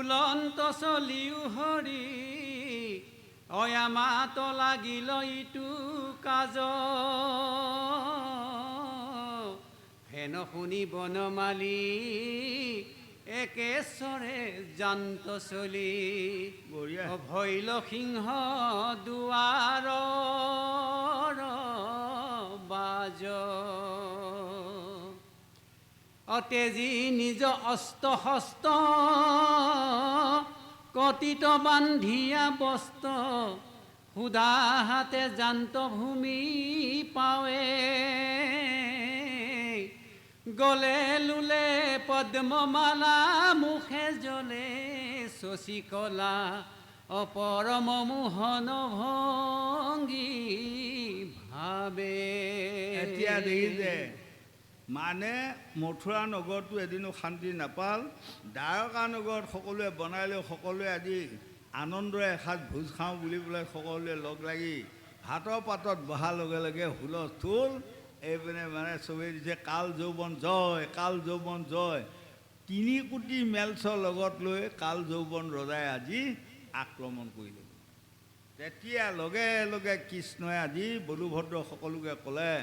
উলন্ত চলিও হৰি অয়ামাত লাগিল ইটো কাজ হেন শুনি বনমালী একেশ্বৰে জান্ত চলি ভৈল সিংহ দুৱাৰ বাজ অতেজি নিজ অস্ত্ৰ কটিত বান্ধিয়া বস্ত্ৰ সুধা হাতে জান্ত ভূমি পাৱে গলে লুলে পদ্মমালা মুখে জ্বলে শশীকলা অপৰম মোহন ভংগী ভাবে এতিয়া দেখিছে মানে মথুৰা নগৰটো এদিনো শান্তি নাপাল দ্বাৰকা নগৰত সকলোৱে বনালেও সকলোৱে আজি আনন্দৰে এসাঁজ ভোজ খাওঁ বুলি পেলাই সকলোৱে লগ লাগি ভাতৰ পাতত বহাৰ লগে লগে হুলস্থুল এইপিনে মানে চবেই দিছে কাল যৌৱন জয় কাল যৌৱন জয় ৩ কোটি মেলছৰ লগত লৈ কাল যৌৱন ৰজাই আজি আক্ৰমণ কৰিলে তেতিয়া লগে লগে কৃষ্ণই আজি বলুভদ্ৰ সকলোকে ক'লে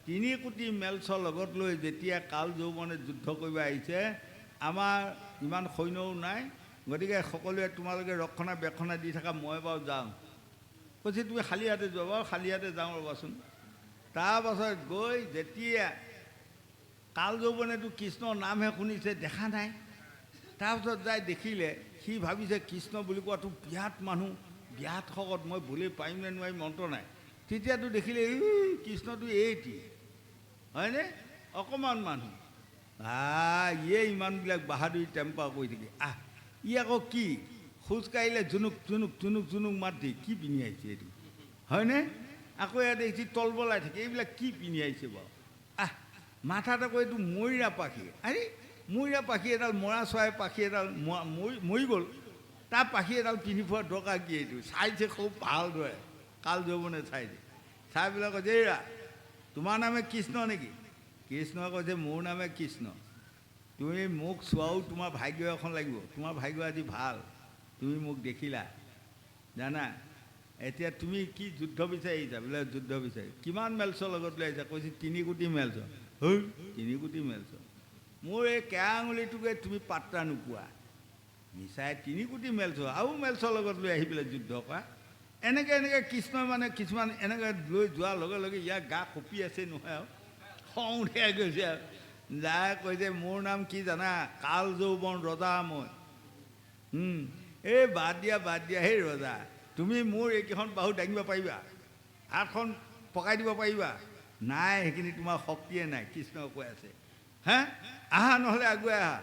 ৩ কোটি মেলছৰ লগত লৈ যেতিয়া কাল যৌৱনে যুদ্ধ কৰিব আহিছে আমাৰ ইমান সৈন্যও নাই গতিকে সকলোৱে তোমালোকে ৰক্ষণাবেক্ষণা দি থকা মই বাৰু যাওঁ কৈছে তুমি খালী হাতে যোৱা বাৰু খালী হাতে যাওঁ ৰ'বাচোন তাৰপাছত গৈ যেতিয়া কাল যৌৱনেতো কৃষ্ণৰ নামহে শুনিছে দেখা নাই তাৰপাছত যাই দেখিলে সি ভাবিছে কৃষ্ণ বুলি কোৱাটো বিৰাট মানুহ বিৰাট শকত মই ভুলি পাৰিম নে নোৱাৰিম মন্ত্ৰ নাই তেতিয়াতো দেখিলে কৃষ্ণটো এইটি হয়নে অকণমান মানুহ ইয়ে ইমানবিলাক বাহাদুৰি টেম্পাৰ কৰি থাকে ই আকৌ কি খোজকাঢ়িলে জুনুক জুনুক জুনুক জুনুক মাতি কি পিন্ধি আহিছে এইটো হয়নে আকৌ ইয়াত দেখিছে তল বলাই থাকে এইবিলাক কি পিন্ধি আহিছে বাৰু মাথাত আকৌ এইটো ময়ূৰা পাখি আৰে ময়ূৰা পাখি এডাল মৰা চৰাই পাখি এডাল মৰি গ'ল তাৰ পাখি এডাল পিন্ধি পোৱা দৰকাৰ কি এইটো চাইছে খুব ভালদৰে কাল যৌৱনে চাইছে চাই পেলাই কৈছে এইৰা তোমাৰ নামে কৃষ্ণ নেকি কৃষ্ণই কৈছে মোৰ নামে কৃষ্ণ তুমি মোক চোৱাও তোমাৰ ভাগ্য এখন লাগিব তোমাৰ ভাগ্য আজি ভাল তুমি মোক দেখিলা জানা এতিয়া তুমি কি যুদ্ধ বিচাৰি আহিছা বোলে যুদ্ধ বিচাৰি কিমান মেলছৰ লগত লৈ আহিছা কৈছে ৩ কোটি মেলছ ৩ কোটি মেলছ মোৰ এই কেৰা আঙুলিটোকে তুমি পাত্তা নোপোৱা মিছাই 3 কোটি মেলছ আৰু মেলছৰ লগত লৈ আহি পেলাই যুদ্ধ কৰা এনেকৈ কৃষ্ণই মানে কিছুমান এনেকৈ লৈ যোৱাৰ লগে লগে ইয়াৰ গা কঁপি আছে নহয় আৰু খং উঠাই গৈছে আৰু যাই কৈছে মোৰ নাম কি জানা কাল যৌৱন ৰজা মই এই বাদ দিয়া সেই ৰজা তুমি মোৰ এইকেইখন বাহু দাঙিব পাৰিবা হাতখন পকাই দিব পাৰিবা নাই সেইখিনি তোমাৰ শক্তিয়ে নাই কৃষ্ণই কৈ আছে আহা নহ'লে আগুৱাই আহা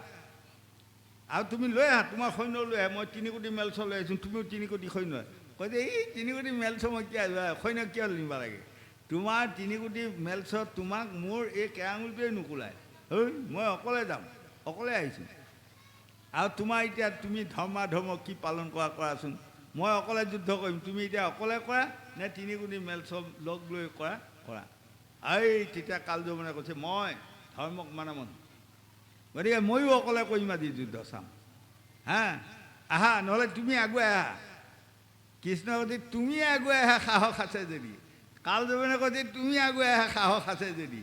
আৰু তুমি লৈ আহা তোমাৰ সৈন্য লৈ আহা মই 3 কোটি মেলছ লৈ আহিছোঁ তুমিও 3 কোটি সৈন্য কৈছে এই 3 কোটি মেলছ মই কিয় সৈন্য কিয় নিব লাগে তোমাৰ 3 কোটি মেলছত তোমাক মোৰ এই কেৰা আঙুলিটোৱে নোকোলাই মই অকলে যাম অকলে আহিছোঁ আৰু তোমাৰ এতিয়া তুমি ধৰ্ম কি পালন কৰাচোন মই অকলে যুদ্ধ কৰিম তুমি এতিয়া অকলে কৰা নে 3 কোটি মেলছ লগ লৈ কৰা তেতিয়া কাল যৌৱনে কৈছে মই ধৰ্মক মানে মানুহ গতিকে ময়ো অকলে কৰিম আজি যুদ্ধ চাম আহা নহ'লে তুমি আগুৱাই আহা কৃষ্ণ কৈছে তুমি আগুৱাই আহা সাহস আছে যদি কাল যৌৱনে কৈছে তুমি আগুৱাই আহা সাহস আছে যদি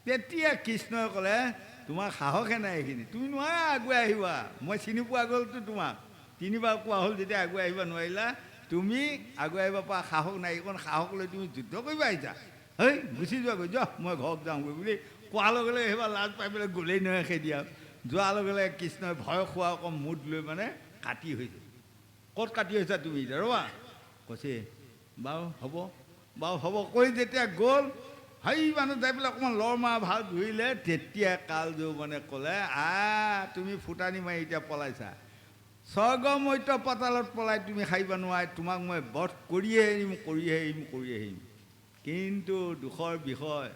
তেতিয়া কৃষ্ণই ক'লে তোমাৰ সাহসে নাই এইখিনি তুমি নোৱাৰা আগুৱাই আহিবা মই চিনি পোৱা গ'লতো তোমাক 3বাৰ কোৱা হ'ল যেতিয়া আগুৱাই আহিব নোৱাৰিলা তুমি আগুৱাই আহিব পৰা সাহস নাই এইকণ সাহস লৈ তুমি যুদ্ধ কৰিব আহিছা গুচি যোৱাগৈ যোৱা মই ঘৰত যাওঁগৈ বুলি কোৱাৰ লগে লগে সেইবাৰ লাজ পাই পেলাই গ'লেই নহয় সেইদিয়া যোৱাৰ লগে লগে কৃষ্ণই ভয় খোৱা অকণ মুঠ লৈ মানে কাটি হৈছে ক'ত কাটি হৈছা তুমি এতিয়া ৰ'বা কৈছে বাৰু হ'ব কৈ যেতিয়া গ'ল মানুহ যাই পেলাই অকণমান লৰ মাৰ ভাল ধৰিলে তেতিয়া কাল যৌৱনে ক'লে তুমি ফুটানি মাৰি এতিয়া পলাইছা স্বৰ্গ মৰ্ত্য পাতালত পলাই তুমি সাৰিব নোৱাৰা তোমাক মই বধ কৰিয়ে এৰিম কিন্তু দুখৰ বিষয়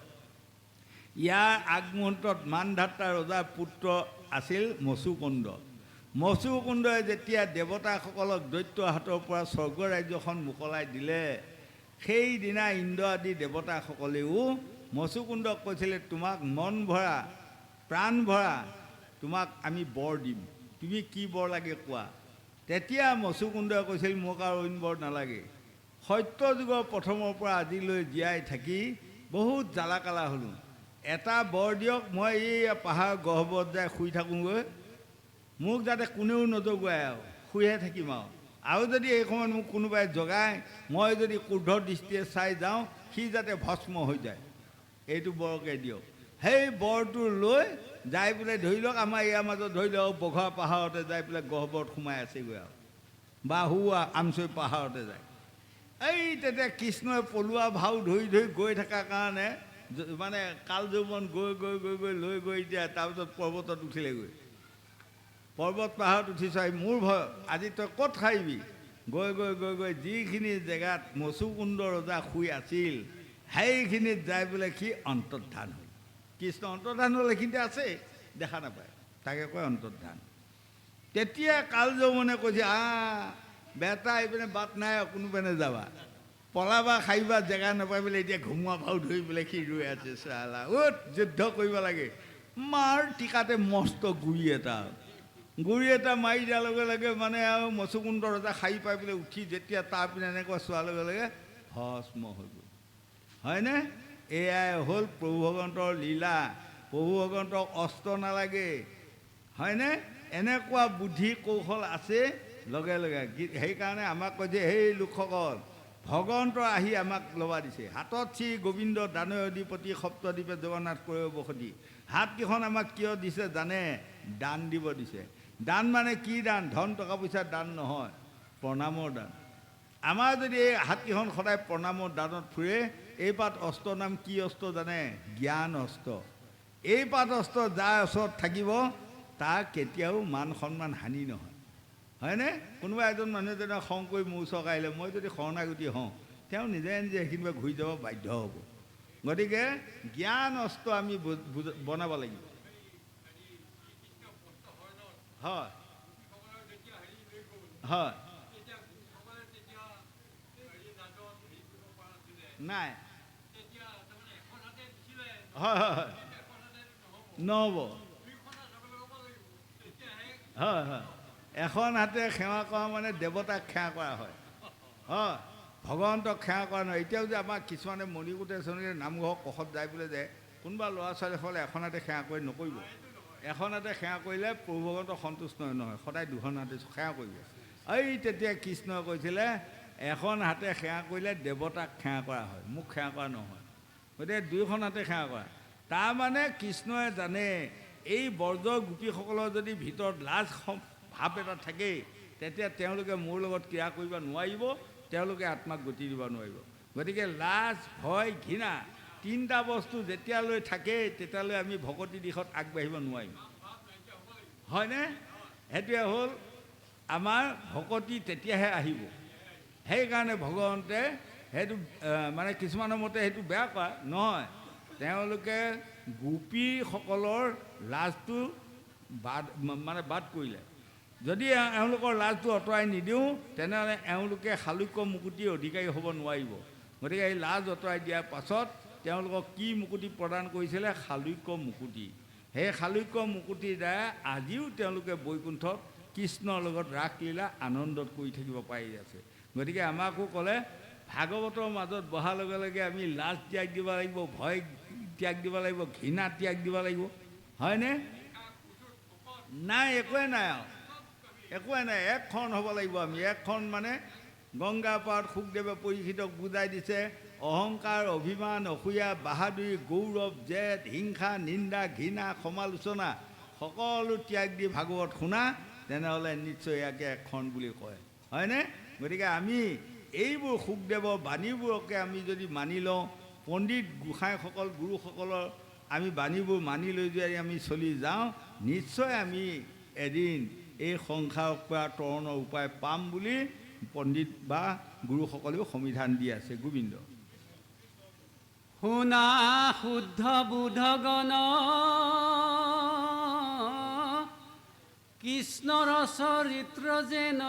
ইয়াৰ আগমুহূৰ্তত মানধাত্তা ৰজাৰ পুত্ৰ আছিল মচুকুন্দই যেতিয়া দেৱতাসকলক দৈত্যৰ হাতৰ পৰা স্বৰ্গ ৰাজ্যখন মোকলাই দিলে সেইদিনা ইন্দ্ৰ আদি দেৱতাসকলেও মচুকুন্দক কৈছিলে তোমাক মন ভৰা প্ৰাণ ভৰা তোমাক আমি বৰ দিম তুমি কি বৰ লাগে কোৱা। তেতিয়া মচুকুন্দই কৈছিল মোক আৰু অইন বৰ নালাগে। সত্য যুগৰ প্ৰথমৰ পৰা আজিলৈ জীয়াই থাকি বহুত জ্বালা কালা হ'লোঁ। এটা বৰ দিয়ক, মই এই পাহাৰৰ গহ্বৰত যাই শুই থাকোঁগৈ, মোক যাতে কোনেও নজগুৱাই আৰু শুইহে থাকিম আৰু যদি এই সময়ত মোক কোনোবাই জগায়, মই যদি ক্ৰোধ দৃষ্টিয়ে চাই যাওঁ, সি যাতে ভস্ম হৈ যায়, এইটো বৰকে দিয়ক। সেই বৰটো লৈ যাই পেলাই ধৰি লওক আমাৰ ইয়াৰ মাজত ধৰি লওক বঘৰা পাহাৰতে যাই পেলাই গহ্বৰত সোমাই আছেগৈ আৰু বা আমচৈ পাহাৰতে যায়। এই তেতিয়া কৃষ্ণই পলোৱা ভাও ধৰি ধৰি গৈ থকাৰ কাৰণে মানে কাল যৌৱন গৈ গৈ গৈ গৈ লৈ গৈ এতিয়া তাৰপিছত পৰ্বতত উঠিলেগৈ। পৰ্বত পাহাৰত উঠিছ, মোৰ ভয় আজি তই ক'ত খাইবি। গৈ গৈ গৈ গৈ যিখিনি জেগাত মচুকুন্দ ৰজা শুই আছিল সেইখিনিত যাই পেলাই সি অন্তৰ্ধান হ'ল। কৃষ্ণ অন্তৰ্ধান হ'ল, এইখিনিতে আছে, দেখা নাপায়, তাকে কয় অন্তৰ্ধান। তেতিয়া কাল যৌৱনে কৈছে বেটা এইপিনে বাট নাই আৰু কোনোপিনে যাবা, পলাবা খাইবা জেগা নাপাই পেলাই এতিয়া ঘুমুৱা ভাও ধৰি পেলাই সি ৰৈ আছে। চালা যুদ্ধ কৰিব লাগে। মাৰ টিকাতে মস্ত গুৰি এটা মাৰি দিয়াৰ লগে লগে মানে আৰু মচুকুন্দ ৰজা খাই পাই পেলাই উঠি যেতিয়া তাৰ পিনে এনেকুৱা চোৱাৰ লগে লগে ভস্ম হৈ গ'ল। হয়নে? এয়াই হ'ল প্ৰভু ভগৱন্তৰ লীলা। প্ৰভু ভগৱন্তক অস্ত্ৰ নালাগে, হয়নে? এনেকুৱা বুদ্ধি কৌশল আছে লগে লগে। সেইকাৰণে আমাক কয় যে সেই লোকসকল ভগৱন্ত আহি আমাক ল'বা দিছে। হাতত শ্ৰী গোবিন্দ দানয় অধিপতি সপ্তদ্বীপে জগন্নাথ কৰিব বসতি। হাতকেইখন আমাক কিয় দিছে জানে? দান দিব দিছে। দান মানে কি দান? ধন টকা পইচাৰ দান নহয়, প্ৰণামৰ দান। আমাৰ যদি এই হাতকেইখন সদায় প্ৰণামৰ দানত ফুৰে, এই পাত অস্ত্ৰৰ নাম কি অস্ত্ৰ জানে? জ্ঞান অস্ত্ৰ। এই পাত অস্ত্ৰ যাৰ ওচৰত থাকিব তাৰ কেতিয়াও মান সন্মান হানি নহয়, হয়নে? কোনোবা এজন মানুহে যদি খং কৰি মোৰ ওচৰত আহিলে, মই যদি শৰণাগতি হওঁ, তেওঁ নিজে নিজে সেইখিনি ঘূৰি যাব বাধ্য হ'ব। গতিকে জ্ঞান অস্ত্ৰ আমি বনাব লাগিব। হয় হয়, নাই, হয় হয় হয়, নহ'ব, হয় হয়। এখন হাতে সেৱা কৰা মানে দেৱতাক সেৱা কৰা হয়, হয়, ভগৱন্তক সেৱা কৰা নহয়। এতিয়াও যে আমাৰ কিছুমানে মণিকূটে চনিকূটে নামঘৰৰ কাষত যাই পেলাই যে কোনোবা ল'ৰা ছোৱালীসকলে এখন হাতে সেৱা কৰি নকৰিব। এখন হাতে সেৱা কৰিলে প্ৰভু ভগৱন্ত সন্তুষ্ট নহয়, সদায় দুখন হাতে সেৱা কৰিব। এই তেতিয়া কৃষ্ণই কৈছিলে এখন হাতে সেৱা কৰিলে দেৱতাক সেৱা কৰা হয়, মোক সেৱা কৰা নহয়। গতিকে দুয়োখন হাতে সেৱা কৰা। তাৰমানে কৃষ্ণই জানে এই ব্ৰজ গোপীসকলৰ যদি ভিতৰত লাজ ভাৱ এটা থাকেই, তেতিয়া তেওঁলোকে মোৰ লগত ক্ৰিয়া কৰিব নোৱাৰিব, তেওঁলোকে আত্মাক গতি দিব নোৱাৰিব। গতিকে লাজ ভয় ঘৃণা তিনিটা বস্তু যেতিয়ালৈ থাকে তেতিয়ালৈ আমি ভকতি দিশত আগবাঢ়িব নোৱাৰিম, হয়নে? সেইটোৱে হ'ল আমাৰ ভকতি, তেতিয়াহে আহিব। সেইকাৰণে ভগৱন্তে সেইটো মানে কিছুমানৰ মতে সেইটো বেয়া কৰা নহয়, তেওঁলোকে গোপীসকলৰ লাজটো বাদ কৰিলে। যদি এওঁলোকৰ লাজটো আঁতৰাই নিদিওঁ তেনেহ'লে এওঁলোকে শালুক্য মুকুতিৰ অধিকাৰী হ'ব নোৱাৰিব। গতিকে এই লাজ আঁতৰাই দিয়াৰ পাছত তেওঁলোকক কি মুকুতি প্ৰদান কৰিছিলে? শালুক্য মুকুতি। সেই শালুক্য মুকুতিৰ দ্বাৰা আজিও তেওঁলোকে বৈকুণ্ঠত কৃষ্ণৰ লগত ৰাসলীলা আনন্দত কৰি থাকিব পাৰি আছে। গতিকে আমাকো ক'লে ভাগৱতৰ মাজত বহাৰ লগে লগে আমি লাজ ত্যাগ দিব লাগিব, ভয় ত্যাগ দিব লাগিব, ঘৃণা ত্যাগ দিব লাগিব, হয়নে? নাই, একোৱে নাই আৰু, একোৱে নাই। একখন হ'ব লাগিব আমি। একখন মানে গংগা পাৰত শুকদেৱে পৰীক্ষিতক বুজাই দিছে, অহংকাৰ, অভিমান, অসূয়া, বাহাদুৰি, গৌৰৱ, জেদ, হিংসা, নিন্দা, ঘৃণা, সমালোচনা সকলো ত্যাগ দি ভাগৱত শুনা, তেনেহ'লে নিশ্চয় ইয়াকে এখন বুলি কয়, হয়নে? গতিকে আমি এইবোৰ শুকদেৱৰ বাণীবোৰকে আমি যদি মানি লওঁ, পণ্ডিত গোসাঁইসকল গুৰুসকলৰ আমি বাণীবোৰ মানি লৈ যদি আমি চলি যাওঁ, নিশ্চয় আমি এদিন এই সংসাৰৰ পৰা তৰণৰ উপায় পাম বুলি পণ্ডিত বা গুৰুসকলেও সমিধান দি আছে। গোবিন্দ। শুনা শুদ্ধ বুধগণ, কৃষ্ণৰ চৰিত্ৰ যেন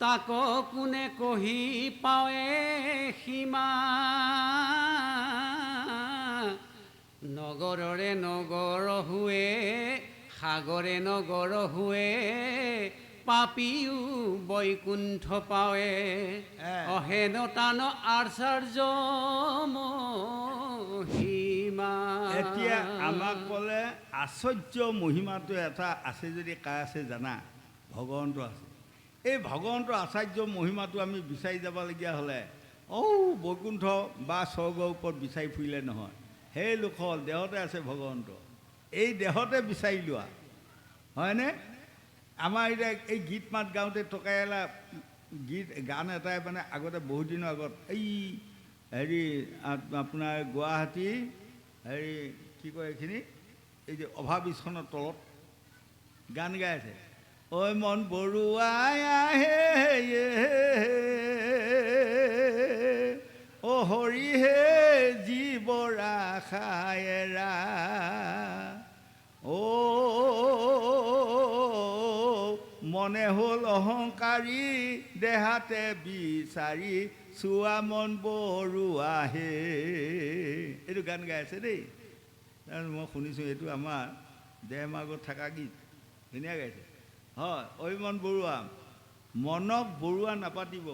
তাক কোনে কহি পাৱে সীমা। নগৰৰে নগৰ হুৱে সাগৰে নগৰ হুৱে পাপিও বৈকুণ্ঠ পাৱে অহেনতান আচাৰ্য মহিমা। এতিয়া আমাক ক'লে আশ্চৰ্য মহিমাটো এটা আছে যদি কাৰ আছে জানা? ভগৱন্ত আছে। এই ভগৱন্ত আচাৰ্য মহিমাটো আমি বিচাৰি যাবলগীয়া হ'লে বৈকুণ্ঠ বা স্বৰ্গৰ ওপৰত বিচাৰি ফুৰিলে নহয়। সেই লোকসকল দেহতে আছে ভগৱন্ত, এই দেহতে বিচাৰি লোৱা হয়নে? আমাৰ এতিয়া এই গীত মাত গাওঁতে টকাইলা গান এটাই মানে আগতে বহুত দিনৰ আগত এই হেৰি আপোনাৰ গুৱাহাটী হেৰি কি কয় এইখিনি এই যে অভাৱিছখনৰ তলত গান গাই আছে, ঐ মন বৰুৱাই আহে অ হৰি হে জীৱ ৰাখায়েৰা অ মনে হ'ল অহংকাৰী দেহাতে বিচাৰি চোৱা মন বৰুৱা হে। এইটো গান গাই আছে দেই, মই শুনিছোঁ। এইটো আমাৰ দেহমাৰ্গত থকা গীত, ধুনীয়া গাইছে। হয়, ঐ মন বৰুৱা, মনক বৰুৱা নাপাতিব।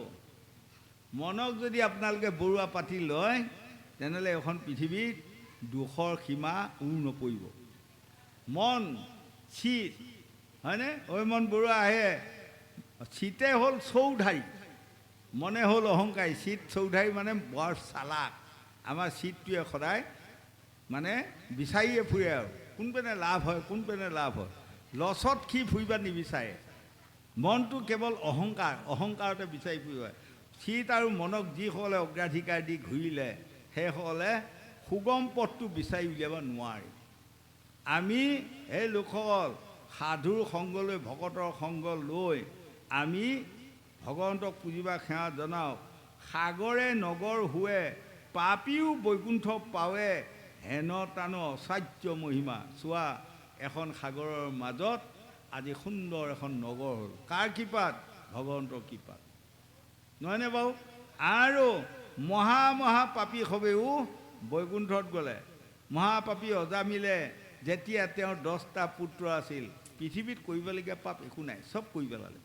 মনক যদি আপোনালোকে বৰুৱা পাতি লয় তেনেহ'লে এখন পৃথিৱীত দুখৰ সীমা নপৰিব। মন চিত হয়নে? ঐ মন বৰুৱা আহে, চিতে হ'ল চৌধাৰী, মনে হ'ল অহংকাৰী। চিত চৌধাৰী মানে বৰ চালাক। আমাৰ চিতটোৱে সদায় মানে বিচাৰিয়ে ফুৰে আৰু কোনপিনে লাভ হয়, কোনপিনে লাভ হয়, লছত সি ফুৰিব নিবিচাৰে। মনটো কেৱল অহংকাৰতে বিচাৰি ফুৰিব। চিত আৰু মনক যিসকলে অগ্ৰাধিকাৰ দি ঘূৰিলে সেইসকলে সুগম পথটো বিচাৰি উলিয়াব নোৱাৰে। আমি এই লোকসকল সাধুৰ সংগ লৈ, ভকতৰ সংগ লৈ আমি ভগৱন্তক পুজিবা সেৱা জনাওক। সাগৰে নগৰ হুৱে পাপীও বৈকুণ্ঠ পাৱে হেন তান অচাৰ্য মহিমা। চোৱা, এখন সাগৰৰ মাজত আজি সুন্দৰ এখন নগৰ হ'ল। কাৰ কৃপাত? ভগৱন্তৰ কৃপাত, নহয়নে বাৰু? আৰু মহা পাপী সবেও বৈকুণ্ঠত গ'লে। মহাপাপী অজামিলে যেতিয়া তেওঁৰ 10টা পুত্ৰ আছিল, পৃথিৱীত কৰিবলগীয়া পাপ একো নাই, চব কৰি পেলালে।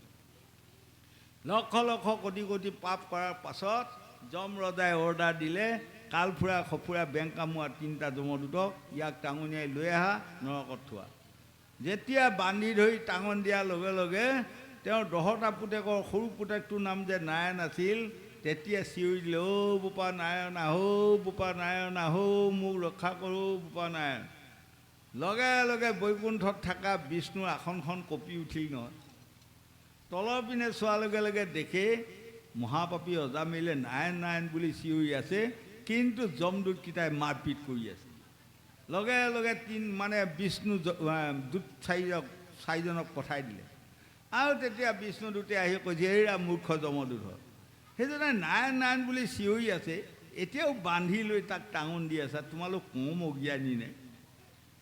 লক্ষ লক্ষ কোটি কোটি পাপ কৰাৰ পাছত যম ৰজাই অৰ্ডাৰ দিলে, কালফুৰা সফুৰা বেং কামোৱা 3টা যমদূতক ইয়াক টাঙনিয়াই লৈ আহা, নৰকত থোৱা। যেতিয়া বান্ধি ধৰি টাঙন দিয়াৰ লগে লগে তেওঁৰ 10টা পুতেকৰ সৰু পুতেকটোৰ নাম যে নাৰায়ণ আছিল, তেতিয়া চিঞৰি দিলে, অ' বোপা নাৰায়ণ আহো, বোপা নাৰায়ণ আহো, মোক ৰক্ষা কৰোঁ বোপা নাৰায়ণ। লগে লগে বৈকুণ্ঠত থকা বিষ্ণুৰ আসনখন কঁপি উঠিল নহয়। তলৰ পিনে চোৱাৰ লগে লগে দেখে মহাপাপী অজামিলে নাৰায়ণ নাৰায়ণ বুলি চিঞৰি আছে, কিন্তু যমদূতকেইটাই মাৰপিট কৰি আছে। লগে লগে মানে বিষ্ণু দূত চাৰিজনক পঠাই দিলে। আৰু তেতিয়া বিষ্ণুদূতে আহি কৈছে, এইৰা মূৰ্খ যমদূত হয়, সেইজনে নাৰায়ণ নাৰায়ণ বুলি চিঞৰি আছে, এতিয়াও বান্ধি লৈ তাক টাঙন দি আছে, তোমালোক কম অজ্ঞানী নে?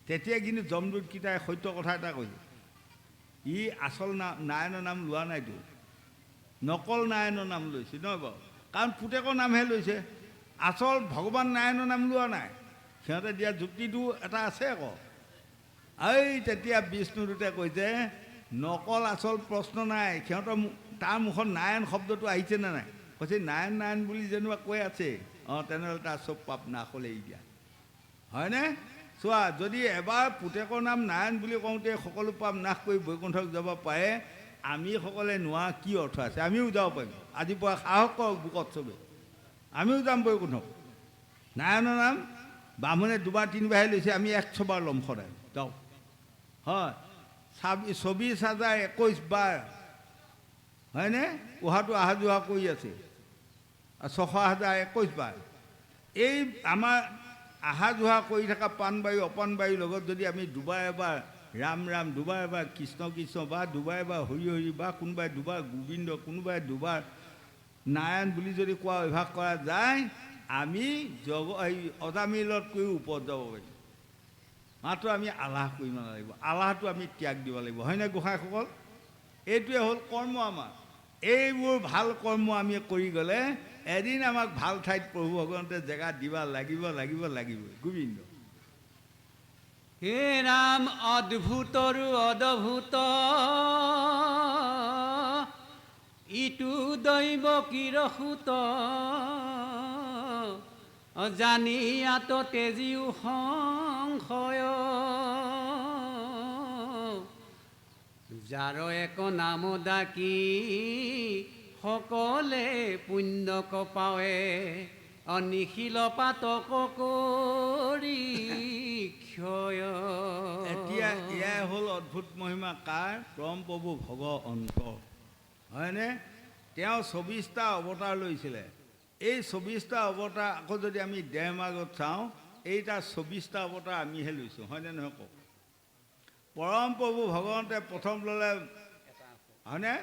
তেতিয়া কিন্তু যমদূতকেইটাই সত্য কথা এটা কৈছে, ই আচল নাৰায়ণৰ নাম লোৱা নাইতো, নকল নাৰায়ণৰ নাম লৈছে নহয় বাৰু? কাৰণ পুতেকৰ নামহে লৈছে, আচল ভগৱান নাৰায়ণৰ নাম লোৱা নাই। সিহঁতে দিয়া যুক্তিটো এটা আছে আকৌ। এই তেতিয়া বিষ্ণুদূতে কৈছে, নকল আচল প্ৰশ্ন নাই, সিহঁতৰ তাৰ মুখত নাৰায়ণ শব্দটো আহিছেনে নাই? কৈছে নাৰায়ণ নাৰায়ণ বুলি যেনিবা কৈ আছে, তেনেহ'লে তাৰ চব পাপ নাশ হ'লে এতিয়া হয়নে? চোৱা, যদি এবাৰ পুতেকৰ নাম নাৰায়ণ বুলি কওঁতে সকলো পাপ নাশ কৰি বৈকুণ্ঠক যাব পাৰে, আমি সকলে নোৱাৰা কি অৰ্থ আছে? আমিও যাব পাৰিম। আজিৰ পৰা সাহস কৰক বুকত চবে, আমিও যাম বৈকুণ্ঠক। নাৰায়ণৰ নাম বামুণে 2বাৰ 3বাৰহে লৈছে, আমি 100 বাৰ ল'ম সদায়, যাওক। হয়, 24,021 বাৰ হয়নে? উহাটো অহা যোৱা কৰি আছে, 6,021 বাৰ। এই আমাৰ অহা যোৱা কৰি থকা প্ৰাণবায়ু অপানবায়ুৰ লগত যদি আমি 2বাৰ এবাৰ ৰাম ৰাম, 2বাৰ এবাৰ কৃষ্ণ কৃষ্ণ, বা 2বাৰ এবাৰ হৰি হৰি, বা কোনোবাই 2বাৰ গোবিন্দ, কোনোবাই 2বাৰ নাৰায়ণ বুলি যদি কোৱা অভ্যাস কৰা যায়, আমি এই অজামিলতকৈও ওপৰত যাব পাৰিম। মাত্ৰ আমি আলাহ কৰিব নালাগিব, আলাহটো আমি ত্যাগ দিব লাগিব, হয়নে গোসাঁইসকল? এইটোৱে হ'ল কৰ্ম আমাৰ। এইবোৰ ভাল কৰ্ম আমি কৰি গ'লে এদিন আমাক ভাল ঠাইত প্ৰভু ভগৱন্তে জেগা দিবা লাগিব, লাগিবই গোবিন্দ। হে ৰাম অদ্ভুতৰো অদ্ভুত ইটো দৈৱ কিৰসুত জানি আত তেজিও সংশয় যাৰ এক নাম ডাকি সকলে পুণ্য কপাৱে অনিশিল পাতক কৰি ক্ষয়। এতিয়া এয়াই হ'ল অদ্ভুত মহিমা কাৰ? পৰম প্ৰভু ভগৱন্ত হয়নে? তেওঁ 24টা অৱতাৰ লৈছিলে। এই 24টা অৱতাৰ আকৌ যদি আমি দেহমাৰ্গত চাওঁ, এইটা 24টা অৱতাৰ আমিহে লৈছোঁ, হয়নে নহয় কওক? পৰম প্ৰভু ভগৱন্তে প্ৰথম ল'লে হয়নে?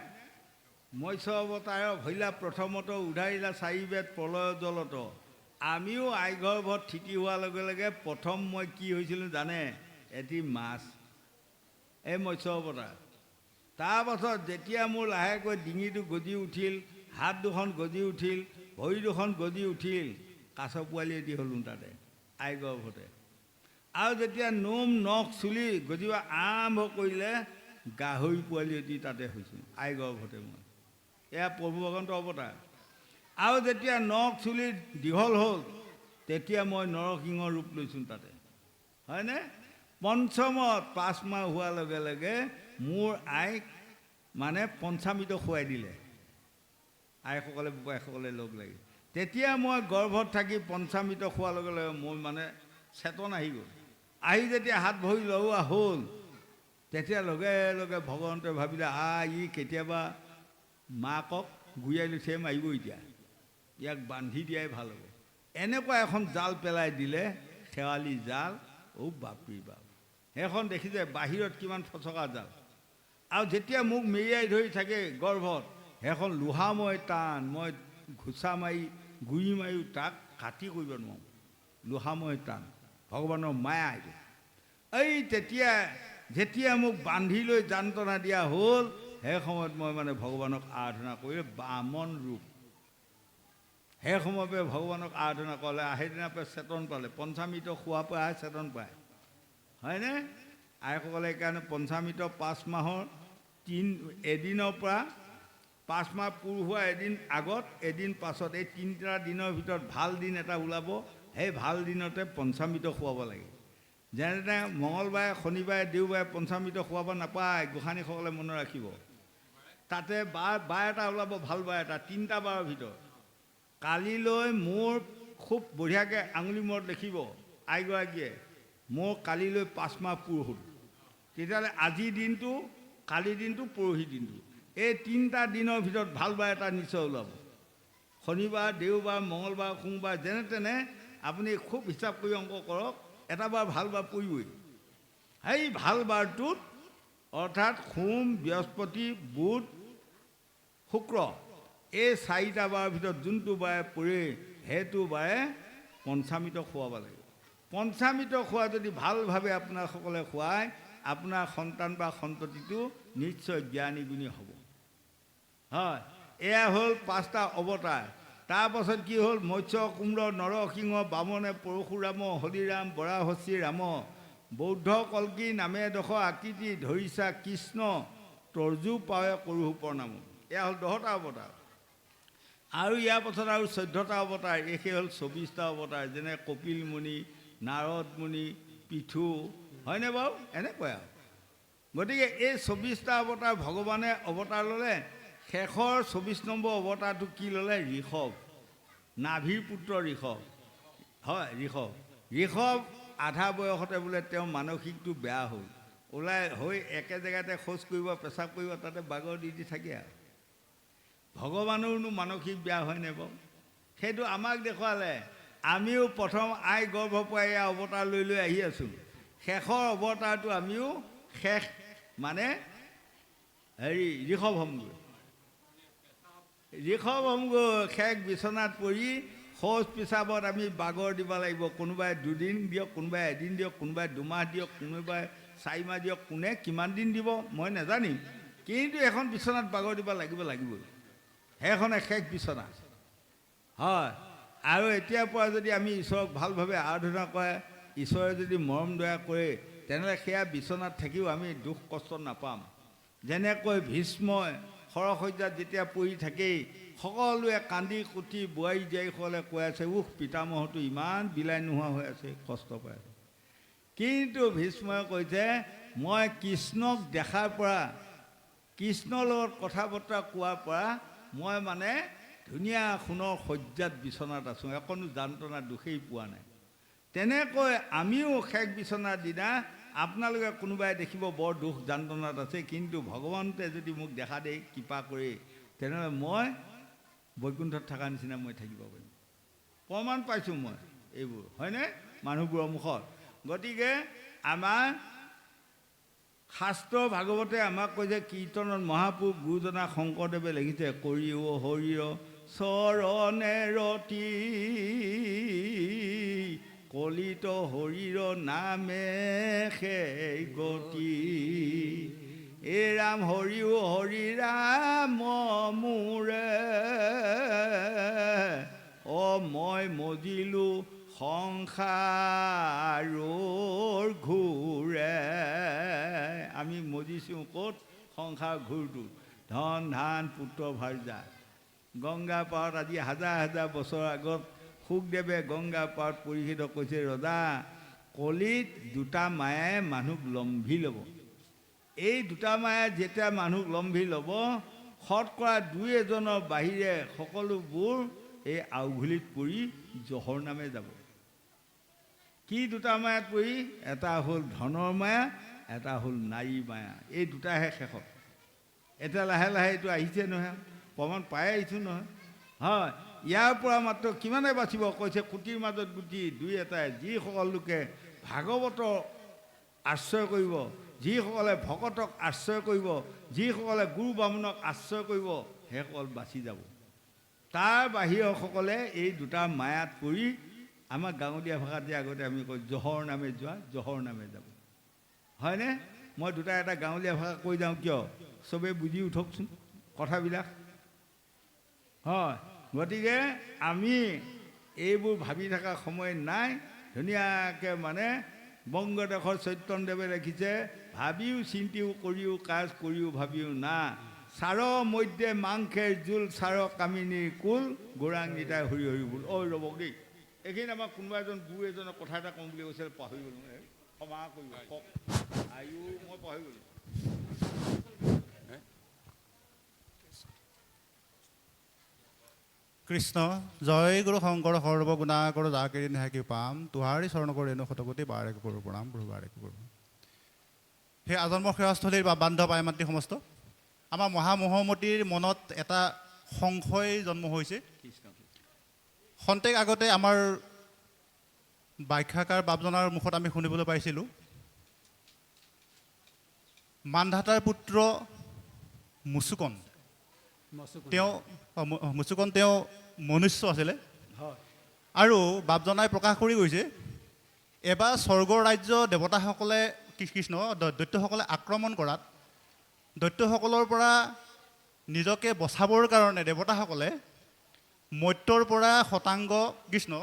মৎস্য অৱতাৰৰ ভৈলা প্ৰথমত উধাৰিলা 4 বেদ প্ৰলয় জলত। আমিও আইগৰ্ভত থিতি হোৱাৰ লগে লগে প্ৰথম মই কি হৈছিলোঁ জানে? এটি মাছ, এই মৎস্য অৱতাৰ। তাৰপাছত যেতিয়া মোৰ লাহেকৈ ডিঙিটো গজি উঠিল, হাত দুখন গজি উঠিল, ভৰি দুখন গজি উঠিল, কাছ পোৱালি এটি হ'লোঁ তাতে আইগৰ্ভতে। আৰু যেতিয়া নোম নখ চুলি গজিব আৰম্ভ কৰিলে, গাহৰি পোৱালি এটি তাতে হৈছোঁ আইগৰ্ভতে মই। এয়া প্ৰভু ভগৱন্ত অৱতাৰ। আৰু যেতিয়া নখ চুলি দীঘল হ'ল, তেতিয়া মই নৰসিংহ ৰূপ লৈছোঁ তাতে, হয়নে? পঞ্চমত 5 মাহ হোৱাৰ লগে লগে মোৰ আইক মানে পঞ্চামৃত খুৱাই দিলে, আইসকলে বোপাইসকলে লগ লাগি। তেতিয়া মই গৰ্ভত থাকি পঞ্চামৃত খোৱাৰ লগে লগে মোৰ মানে চেতন আহি গ'ল। আহি যেতিয়া হাত ভৰি লৰোৱা হ'ল, তেতিয়া লগে লগে ভগৱন্তে ভাবিলে ই কেতিয়াবা মাকক গুৰিয়াই লৈছে মাৰিব, এতিয়া ইয়াক বান্ধি দিয়াই ভাল হ'ব। এনেকুৱা এখন জাল পেলাই দিলে, শেৱালি জাল। বাপৰি বাপ, সেইখন দেখিছে বাহিৰত কিমান ফচকা জাল। আৰু যেতিয়া মোক মেৰিয়াই ধৰি থাকে গৰ্ভত, সেইখন লোহাময় টান, মই ঘোচা মাৰি গুৰি মাৰিও তাক কাটি কৰিব নোৱাৰোঁ, লোহাময় টান। ভগৱানৰ মায়া এইটো। এই যেতিয়া মোক বান্ধি লৈ যান্ত্ৰণা দিয়া হ'ল, সেই সময়ত মই মানে ভগৱানক আৰাধনা কৰি বামন ৰূপ, সেই সময়ৰ পৰা ভগৱানক আৰাধনা কৰিলে সেইদিনাৰ পৰা চেতন পালে। পঞ্চামৃত খোৱাৰ পৰাহে চেতন পায়, হয়নে? আইসকলে সেইকাৰণে পঞ্চামৃত 5 মাহৰ এদিনৰ পৰা 5 মাহ পূৰ হোৱা এদিন আগত, এদিন পাছত, এই 3টা দিনৰ ভিতৰত ভাল দিন এটা ওলাব, সেই ভাল দিনতে পঞ্চামৃত খুৱাব লাগে। যেনে মঙলবাৰে, শনিবাৰে, দেওবাৰে পঞ্চামৃত খুৱাব নাপায়, গোসাঁনীসকলে মনত ৰাখিব। তাতে বাৰ এটা ওলাব, ভাল বাৰ এটা, 3টা বাৰৰ ভিতৰত। কালিলৈ মোৰ খুব বঢ়িয়াকৈ আঙুলি মূৰত লিখিব আইগৰাকীয়ে, মোৰ কালিলৈ 5 মাহ পূৰ হ'ল। তেতিয়াহ'লে আজিৰ দিনটো, কালিৰ দিনটো, পৰহি দিনটো, এই 3টা দিনৰ ভিতৰত ভাল বাৰ এটা নিশ্চয় ওলাব। শনিবাৰ, দেওবাৰ, মঙলবাৰ, সোমবাৰ, যেনে তেনে আপুনি খুব হিচাপ কৰি অংক কৰক, এটা বাৰ ভাল বাৰ পৰিবই। সেই ভাল বাৰটোত অৰ্থাৎ সোম, বৃহস্পতি, বুধ, শুক্ৰ, এই 4টা বাৰৰ ভিতৰত যোনটো বাৰে পৰে, সেইটো বাৰে পঞ্চামৃত খুৱাব লাগে। পঞ্চামৃত খোৱা যদি ভালভাৱে আপোনাৰসকলে খুৱায়, আপোনাৰ সন্তান বা সন্ততিটো নিশ্চয় জ্ঞানী গুণী হ'ব। হয়, এয়া হ'ল 5টা অৱতাৰ। তাৰপাছত কি হ'ল? মৎস্য, কুম্ভ, নৰসিংহ, বামনে, পৰশুৰাম, হৰিৰাম, বৰাহস্যী ৰাম, বৌদ্ধ কল্কি, নামে দশ আকৃতি, ধৰিছা কৃষ্ণ, তৰ্জু পাৱে কৰোহু প্ৰণাম। এয়া হ'ল 10টা অৱতাৰ। আৰু ইয়াৰ পাছত আৰু 14টা অৱতাৰ, এই হ'ল 24টা অৱতাৰ, যেনে কপিল মুনি, নাৰদ মুনি, পৃথু, হয়নে বাৰু? এনেকুৱাই আৰু। গতিকে এই 24টা অৱতাৰ ভগৱানে অৱতাৰ ল'লে। শেষৰ 24 নম্বৰ অৱতাৰটো কি ল'লে? ঋষভ, নাভিৰ পুত্ৰ ঋষভ। হয়, ঋষভ আধা বয়সতে বোলে তেওঁ মানসিকটো বেয়া হ'ল, ওলাই হৈ একে জেগাতে শৌচ কৰিব, পেচাব কৰিব, তাতে বাগৰ দি থাকে আৰু। ভগৱানৰনো মানসিক বেয়া হয়নে বাৰু? সেইটো আমাক দেখুৱালে। আমিও প্ৰথম আই গৰ্ভৰ পৰা এয়া অৱতাৰ লৈ লৈ আহি আছোঁ। শেষৰ অৱতাৰটো আমিও শেষ মানে ঋষভ হ'মগৈ। শেষ বিচনাত পৰি শৌচ পেচাবত আমি বাগৰ দিব লাগিব। কোনোবাই 2 দিন দিয়ক, কোনোবাই 1 দিন দিয়ক, কোনোবাই 2 মাহ দিয়ক, কোনোবাই 4 মাহ দিয়ক, কোনে কিমান দিন দিব মই নাজানিম, কিন্তু এখন বিচনাত বাগৰ দিব লাগিবই। সেইখনে শেষ বিচনা। হয়, আৰু এতিয়াৰ পৰা যদি আমি ঈশ্বৰক ভালভাৱে আৰাধনা কৰে, ঈশ্বৰে যদি মৰম দয়া কৰে, তেনেহ'লে সেয়া বিচনাত থাকিও আমি দুখ কষ্ট নাপাম। যেনেকৈ ভীষ্মই সৰসজ্জাত যেতিয়া পৰি থাকেই সকলোৱে কান্দি কুটি বোৱাৰী জীয়াৰীসকলে কৈ আছে, উহ পিতামহটো ইমান বিলাই নোহোৱা হৈ আছে, কষ্ট পাই আছে। কিন্তু ভীষ্মই কৈছে, মই কৃষ্ণক দেখাৰ পৰা, কৃষ্ণৰ লগত কথা বতৰা কোৱাৰ পৰা মই মানে ধুনীয়া সোণৰ শয্যাত বিচনাত আছোঁ, অকণো যান্ত্ৰণা দুখেই পোৱা নাই। তেনেকৈ আমিও শেষ বিচনাৰ দিনা আপোনালোকে কোনোবাই দেখিব বৰ দুখ যান্ত্ৰণাত আছে, কিন্তু ভগৱন্তে যদি মোক দেখা দিয়ে কৃপা কৰি, তেনেহ'লে মই বৈকুণ্ঠত থকা নিচিনা মই থাকিব পাৰিম। প্ৰমাণ পাইছোঁ মই এইবোৰ, হয়নে মানুহবোৰৰ মুখত। গতিকে আমাৰ শাস্ত্ৰ ভাগৱতে আমাক কৈছে, কীৰ্তনত মহাপুৰুষ গুৰুজনা শংকৰদেৱে লিখিছে, কৰিও হৰিৰ চৰণে ৰতি কলিত হৰিৰ নামে সেই গতি। এই ৰাম হৰিও হৰি ৰাম মোৰে, অ মই মজিলোঁ সংসাৰৰ ঘূৰে। আমি মজিছোঁ ক'ত? সংসাৰ ঘূৰটো। ধন ধান পুত্ৰ ভাৰ্যা। গংগা পাৰত আজি হাজাৰ হাজাৰ বছৰ আগত শুকদেৱে গংগা পাৰত পৰিহিত কৈছে, ৰজা কলিত দুটা মায়াই মানুহক লম্ভি ল'ব। এই দুটা মায়াই যেতিয়া মানুহক লম্ভি ল'ব, শতকৰা দুই এজনৰ বাহিৰে সকলোবোৰ এই আউঘুলিত পৰি জহৰ নামে যাব। কি দুটা মায়াত পৰি? এটা হ'ল ধনৰ মায়া, এটা হ'ল নাৰী মায়া। এই দুটাহে শেষত। এতিয়া লাহে লাহে এইটো আহিছে নহয়, প্ৰমাণ পাই আহিছোঁ নহয়। হয়, ইয়াৰ পৰা মাত্ৰ কিমানে বাচিব? কৈছে কুটিৰ মাজত গুটি দুই এটাই, যিসকল লোকে ভাগৱতৰ আশ্ৰয় কৰিব, যিসকলে ভকতক আশ্ৰয় কৰিব, যিসকলে গুৰু বামুণক আশ্ৰয় কৰিব, সেইসকল বাচি যাব। তাৰ বাহিৰসকলে এই দুটা মায়াত পৰি, আমাৰ গাঁৱলীয়া ভাষাত যে আগতে আমি কওঁ জহৰ নামে যোৱা, জহৰ নামে যাব, হয়নে? মই দুটা এটা গাঁৱলীয়া ভাষা কৈ যাওঁ, কিয় চবেই বুজি উঠকচোন কথাবিলাক। হয়, গতিকে আমি এইবোৰ ভাবি থকা সময় নাই। ধুনীয়াকৈ মানে বংগদেশৰ চৈতন্যদেৱে লিখিছে, ভাবিও চিন্তিও কৰিও কাজ কৰিও ভাবিও না, চাৰ মধ্যে মাংসেৰ জোল, চাৰ কামিনীৰ কুল, গৌৰাংগীতাই হৰি হৰি বোল। ঐ ৰ'ব দেই, এইখিনি আমাৰ কোনোবা এজন গুৰু এজনৰ কথা এটা কওঁ বুলি কৈছিল, পাহৰি গ'লোঁ। ক্ষমা কৰিব, কওক। আয়ু মই পাহৰি গ'লোঁ। কৃষ্ণ জয় গুৰু শংকৰ সৰ্বগুণা কৰো যাকেৰি নেহাকি পাম, তোহাৰি চৰণ কৰি এনো শতকোটি বাৰেক কৰোঁ প্ৰণাম, প্ৰভু বাৰেক কৰোঁ। সেই আজন্ম সেৱাস্থলীৰ বা বান্ধৱ আই মাতৃ সমস্ত, আমাৰ মহামহমতীৰ মনত এটা সংশয় জন্ম হৈছে। খন্তেক আগতে আমাৰ ব্যাখ্যাকাৰ বাপজনাৰ মুখত আমি শুনিবলৈ পাইছিলোঁ, মানধাতাৰ পুত্ৰ মুচুকন, তেওঁ মনুষ্য আছিলে। আৰু বাপজনাই প্ৰকাশ কৰি গৈছে, এবাৰ স্বৰ্গৰ ৰাজ্য দেৱতাসকলে কৃষ্ণ দৈত্যসকলে আক্ৰমণ কৰাত দৈত্যসকলৰ পৰা নিজকে বচাবৰ কাৰণে দেৱতাসকলে মৰ্ত্যৰ পৰা শতাংগ কৃষ্ণ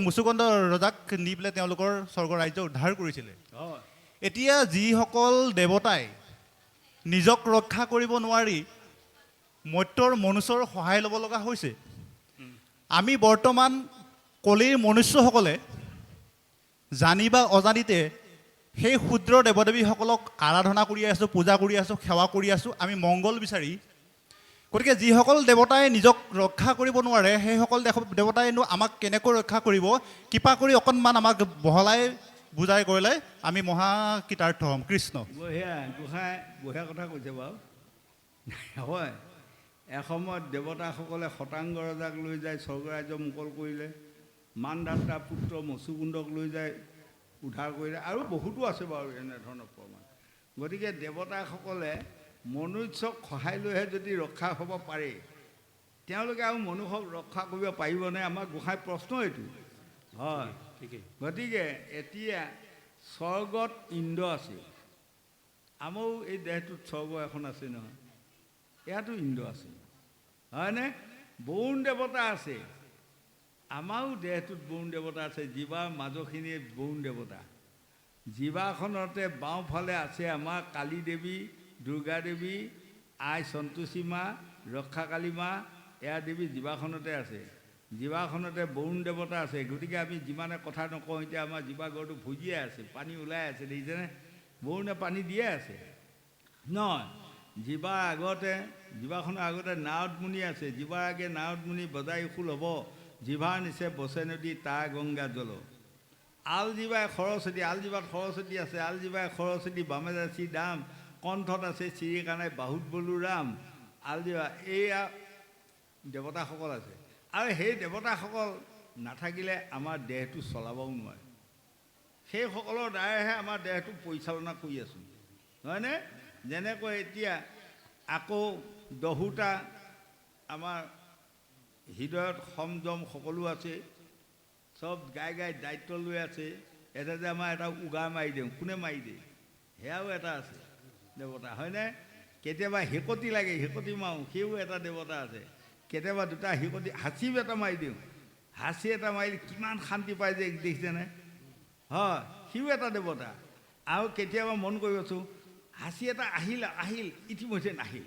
মুচুকুন্দ ৰজাক নি পেলাই তেওঁলোকৰ স্বৰ্গৰ ৰাজ্য উদ্ধাৰ কৰিছিলে। এতিয়া যিসকল দেৱতাই নিজক ৰক্ষা কৰিব নোৱাৰি মৰ্ত্যৰ মনুষ্যৰ সহায় ল'ব লগা হৈছে, আমি বৰ্তমান কলিৰ মনুষ্যসকলে জানি বা অজানিতে সেই ক্ষুদ্ৰ দেৱদেৱীসকলক আৰাধনা কৰি আছোঁ, পূজা কৰি আছোঁ, সেৱা কৰি আছোঁ, আমি মংগল বিচাৰি। গতিকে যিসকল দেৱতাই নিজক ৰক্ষা কৰিব নোৱাৰে, সেইসকল দেৱতাইনো আমাক কেনেকৈ ৰক্ষা কৰিব? কৃপা কৰি অকণমান আমাক বহলাই বুজাই কৰিলে আমি মহাকৃতাৰ্থ হ'ম। কৃষ্ণ। বঢ়িয়া কথা কৈছে বাৰু। হয়, এসময়ত দেৱতাসকলে শতাংগ ৰজাক লৈ যায় স্বৰ্গৰাজ্য মুকল কৰিলে, মানধাতা পুত্ৰ মুচুকুন্দক লৈ যায় উদ্ধাৰ কৰিলে, আৰু বহুতো আছে বাৰু এনেধৰণৰ প্ৰমাণ। গতিকে দেৱতাসকলে মনুষ্যক সহায় লৈহে যদি ৰক্ষা হ'ব পাৰে, তেওঁলোকে আৰু মনুষ্যক ৰক্ষা কৰিব পাৰিবনে? আমাৰ গোসাঁই প্ৰশ্ন এইটো। হয়, গতিকে এতিয়া স্বৰ্গত ইন্দ্ৰ আছে, আমাৰো এই দেহটোত স্বৰ্গ এখন আছে নহয়, ইয়াতো ইন্দ্ৰ আছে, হয়নে? বৰুণ দেৱতা আছে, আমাৰো দেহটোত বৰুণ দেৱতা আছে, জীৱাৰ মাজৰখিনিয়ে বৰুণ দেৱতা। জিভাখনতে বাওঁফালে আছে আমাৰ কালী দেৱী, দুৰ্গা দেৱী, আই সন্তোষী মা, ৰক্ষাকালী মা, এয়া দেৱী জিভাখনতে আছে। জিভাখনতে বৰুণ দেৱতা আছে। গতিকে আমি যিমানে কথা নকওঁ, এতিয়া আমাৰ জিভাগৰটো ভুজিয়ে আছে, পানী ওলাই আছে, দেখিছেনে? বৰুণে পানী দিয়ে আছে। নহয়, জিভাৰ আগতে, জিভাখনৰ আগতে নাৰদমুনি আছে। জিভাৰ আগে নাৰদমুনি বজাই খুল হ'ব, জিভাৰ নিচে বচে নদী তাৰ গংগা জল। আল জিভাই সৰস্বতী, আল জিভাত সৰস্বতী আছে। আল জিভাই সৰস্বতী, বামে যাচি দাম, কণ্ঠত আছে চিৰিকানাই, বাহুত বলো ৰাম। আল জিভা, এইয়া দেৱতাসকল আছে। আৰু সেই দেৱতাসকল নাথাকিলে আমাৰ দেহটো চলাবও নোৱাৰে। সেইসকলৰ দ্বাৰাহে আমাৰ দেহটো পৰিচালনা কৰি আছোঁ, নহয়নে? যেনেকৈ এতিয়া আকৌ দহোটা আমাৰ হৃদয়ত সংযম সকলো আছে, চব গাই গাই দায়িত্ব লৈ আছে। এটা যে আমাৰ এটা উগাৰ মাৰি দিওঁ, কোনে মাৰি দিয়ে? সেয়াও এটা আছে দেৱতা, হয়নে? কেতিয়াবা হেকতি লাগে, হেকতি মাৰোঁ, সেইও এটা দেৱতা আছে। কেতিয়াবা দুটা হেকতি, হাঁচি এটা মাৰি দিওঁ, হাঁচি এটা মাৰিলে কিমান শান্তি পায় যে, দেখিছেনে? হয়, সিও এটা দেৱতা। আৰু কেতিয়াবা মন কৰিবচোন, হাঁচি এটা আহিল আহিল, ইতিমধ্যে নাহিল,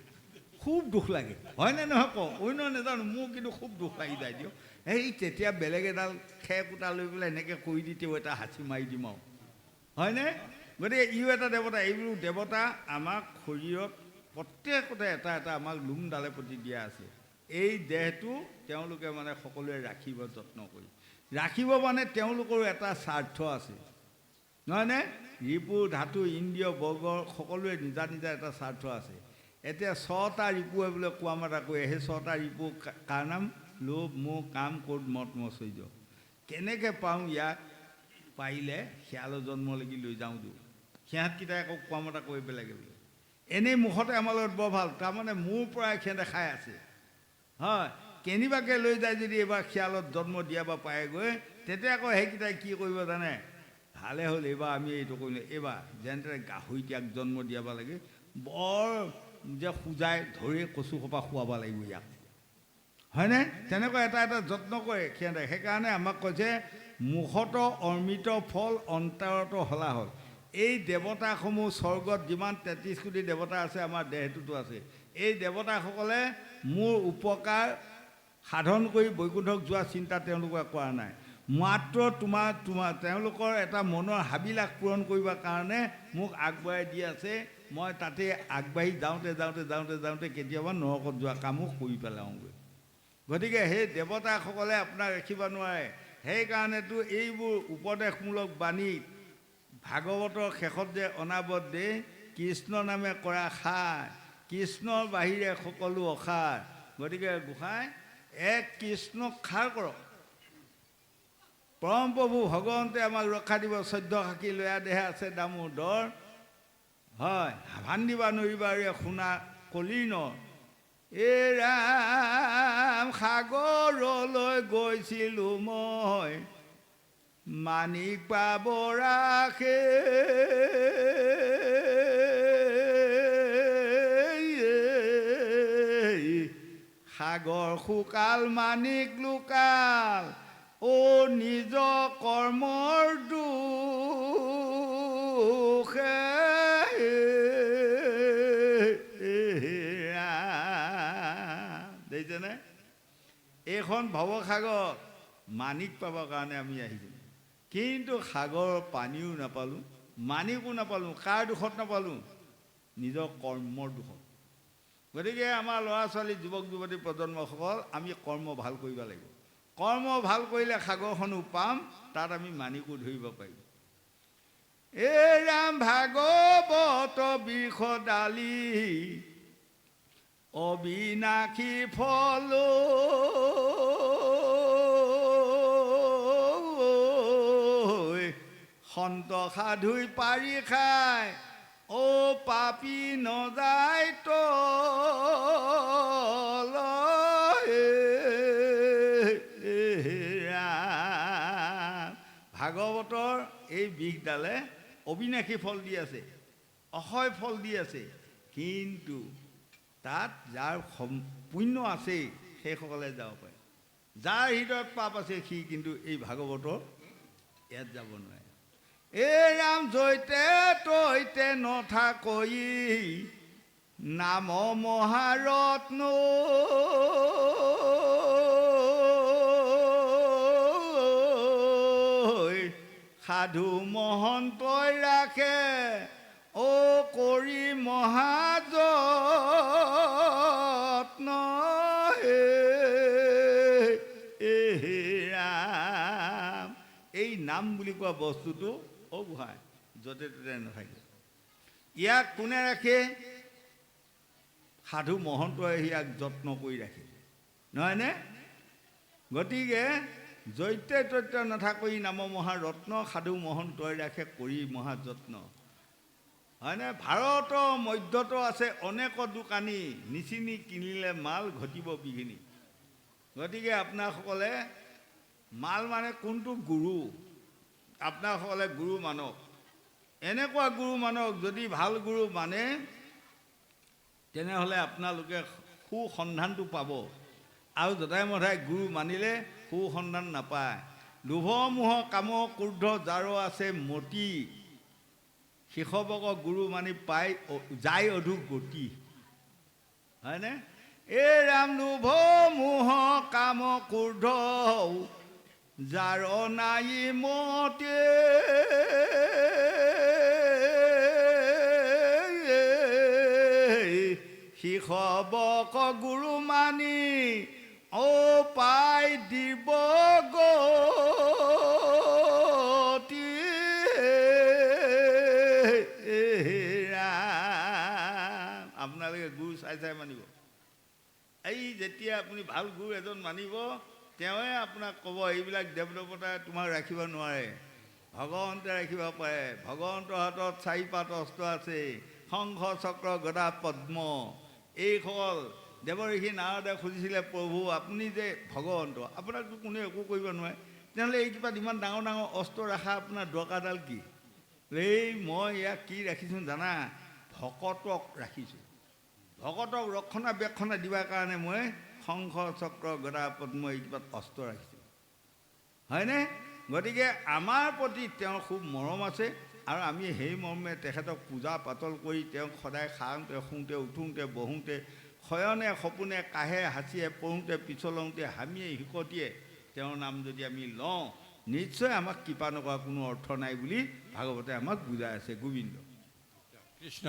খুব দুখ লাগে, হয়নে নহয়? কওঁ অন্য নাজানো, মোৰ কিন্তু খুব দুখ লাগি যায় দিয়ক। এই তেতিয়া বেলেগ এডাল খেৰ কুটা লৈ পেলাই এনেকৈ কৰি দি তেওঁ এটা হাঁচি মাৰি দিম আৰু, হয়নে? গতিকে ইও এটা দেৱতা। এইবোৰ দেৱতা আমাক শৰীৰত প্ৰত্যেকতে এটা এটা আমাক লোমডালে প্ৰতি দিয়া আছে। এই দেহটো তেওঁলোকে মানে সকলোৱে ৰাখিব, যত্ন কৰি ৰাখিব। মানে তেওঁলোকৰো এটা স্বাৰ্থ আছে, নহয়নে? ৰিপু, ধাতু, ইন্দ্ৰিয়, বৰ্গৰ সকলোৱে নিজা নিজা এটা স্বাৰ্থ আছে। এতিয়া 6টা ৰিপুৱে বোলে কোৱা মতা কৰে। সেই 6টা ৰিপু কাৰ নাম? লোভ, মোহ, কাম, ক্ৰোধ, মদ, মৎসৰ্য। কেনেকৈ পাওঁ ইয়াক? পাৰিলে শিয়ালৰ জন্ম লাগি লৈ যাওঁ দিওঁ। সিহঁতকেইটাই আকৌ কোৱা মতা কৰি পেলাগে বোলে। এনেই মুখতে আমাৰ লগত বৰ ভাল, তাৰমানে মোৰ পৰাই সিহঁতে খাই আছে, হয়। কেনিবাকে লৈ যায় যদি এইবাৰ শিয়ালত জন্ম দিয়াব পাৰেগৈ, তেতিয়া আকৌ সেইকেইটাই কি কৰিব জানে? ভালে হ'ল এইবাৰ আমি এইটো কৰিলোঁ, এইবাৰ যেনে তেনে গাহৰিটাক জন্ম দিয়াব লাগে, বৰ যে সুজাই ধৰি কচু সোপা খুৱাব লাগিব ইয়াক, হয়নে? তেনেকুৱা এটা এটা যত্ন কৰে সিহঁতে। সেইকাৰণে আমাক কৈছে মুখত অমৃত ফল, অন্তৰত হলাহল। এই দেৱতাসমূহ স্বৰ্গত যিমান 33 কোটি দেৱতা আছে, আমাৰ দেহটোতো আছে। এই দেৱতাসকলে মোৰ উপকাৰ সাধন কৰি বৈকুণ্ঠক যোৱা চিন্তা তেওঁলোকে কৰা নাই। মাত্ৰ তেওঁলোকৰ এটা মনৰ হাবিলাস পূৰণ কৰিবৰ কাৰণে মোক আগবঢ়াই দি আছে। মই তাতে আগবাঢ়ি যাওঁতে যাওঁতে যাওঁতে যাওঁতে কেতিয়াবা নৰকত যোৱা কামো কৰি পেলাওঁগৈ। গতিকে সেই দেৱতাসকলে আপোনাক ৰাখিব নোৱাৰে। সেইকাৰণেতো এইবোৰ উপদেশমূলক বাণী ভাগৱতৰ শেষত যে অনাবত দেই, কৃষ্ণ নামে কৰা সাৰ, কৃষ্ণৰ বাহিৰে সকলো অসাৰ। গতিকে গোসাঁই এক কৃষ্ণক খাৰ কৰক। পৰম প্ৰভু ভগৱন্তে আমাক ৰক্ষা দিব। 14 সাক্ষী লয়া দেহে আছে দামোদৰ, হয়। ভান্দিবা নৰিবা ৰে শুনা কলিৰ নৰ। এই ৰাম সাগৰলৈ গৈছিলোঁ মই, মানিক পাব ৰাখে, সাগৰ শুকাল মানিক লুকাল, অ' নিজ কৰ্মৰ দুখে। দেখিছেনে? এইখন ভৱসাগৰ, মানিক পাবৰ কাৰণে আমি আহিছোঁ, কিন্তু সাগৰৰ পানীও নাপালোঁ, মানিকো নাপালোঁ। কাৰ দুখত নাপালোঁ? নিজৰ কৰ্মৰ দুখত। গতিকে আমাৰ ল'ৰা ছোৱালী, যুৱক যুৱতী প্ৰজন্মসকল, আমি কৰ্ম ভাল কৰিব লাগিব। কৰ্ম ভাল কৰিলে সাগৰখনো পাম, তাত আমি মানিকো ধৰিব পাৰিম। এই ৰাম ভাগৱত বিষদালি, অবিনাশী ফল, সন্ত সাধুই পাৰি খাই, অ' পাপী নযায় তললৈ। ভাগৱতৰ এই বিষডালে অবিনাশী ফল দি আছে, অক্ষয় ফল দি আছে। কিন্তু তাত যাৰ পুণ্য আছে সেইসকলে যাব পাৰে। যাৰ হৃদয়ত পাপ আছে সি কিন্তু এই ভাগৱতৰ ইয়াত যাব নোৱাৰে। এই ৰাম জৈতে তৈতে নথাকৈ নাম মহাৰত্ন সাধু মহন্তই ৰাখে অ কৰি মহাযত্ন ৰাম। এই নাম বুলি কোৱা বস্তুটো অ গোহাঁই য'তে ত'তে নাথাকে। ইয়াক কোনে ৰাখে? সাধু মহন্তই ইয়াক যত্ন কৰি ৰাখে, নহয়নে? গতিকে জৈতে তৈতে নাথাকৈ নাম মহাৰত্ন সাধু মহন্তই ৰাখে কৰি মহাযত্ন, হয়নে? ভাৰতৰ মধ্যতো আছে অনেক দোকানী, নিচিনি কিনিলে মাল ঘটিব বিঘিনি। গতিকে আপোনাসকলে মাল মানে কোনটো গুৰু, আপোনাসকলে গুৰু মানক, এনেকুৱা গুৰু মানক। যদি ভাল গুৰু মানে তেনেহ'লে আপোনালোকে সুসন্ধানটো পাব, আৰু যধাই মধাই গুৰু মানিলে সুসন্ধান নাপায়। লোভ মোহ কাম ক্ৰোধ যাৰ আছে মতি, শিষবক গুৰু মানি পাই যায় অধু গতি, হয়নে? এই ৰাম লোভ মোহ কাম ক্ৰোধ যাৰ নাই মতে শিষবক গুৰু মানি অ পাই দিব গতি। আপোনালোকে গুৰু চাই চাই মানিব। এই যেতিয়া আপুনি ভাল গুৰু এজন মানিব, তেওঁৱে আপোনাক ক'ব এইবিলাক দেৱ দেৱতাই তোমাক ৰাখিব নোৱাৰে, ভগৱন্তে ৰাখিব পাৰে। ভগৱন্তৰ হাতত 4 অস্ত্ৰ আছে, শংখ চক্ৰ গদা পদ্ম। এইসকল দেৱ ঋষি নাৰদে খুজিছিলে, প্ৰভু আপুনি যে ভগৱন্ত, আপোনাকতো কোনেও একো কৰিব নোৱাৰে, তেনেহ'লে এই কিবা ইমান ডাঙৰ ডাঙৰ অস্ত্ৰ ৰখা আপোনাৰ দৰকাৰডাল কি? এই মই ইয়াক কি ৰাখিছোঁ জানা? ভকতক ৰাখিছোঁ। ভকতক ৰক্ষণাবেক্ষণা দিবৰ কাৰণে মই শংখ চক্ৰ গদা পদ্ম এই কিবা অস্ত্ৰ ৰাখিছোঁ, হয়নে? গতিকে আমাৰ প্ৰতি তেওঁৰ খুব মৰম আছে, আৰু আমি সেই মৰ্মে তেখেতক পূজা পাতল কৰি তেওঁক সদায় খাওঁতে শুওঁতে উঠোঁতে বহোঁতে শয়নে সপোনে কাহে হাঁচিয়ে পঢ়োঁতে পিছলওঁতে হামিয়ে হিকটিয়ে তেওঁৰ নাম যদি আমি লওঁ, নিশ্চয় আমাক কৃপা নকৰা কোনো অৰ্থ নাই বুলি ভাগৱতে আমাক বুজাই আছে। গোবিন্দ কৃষ্ণ।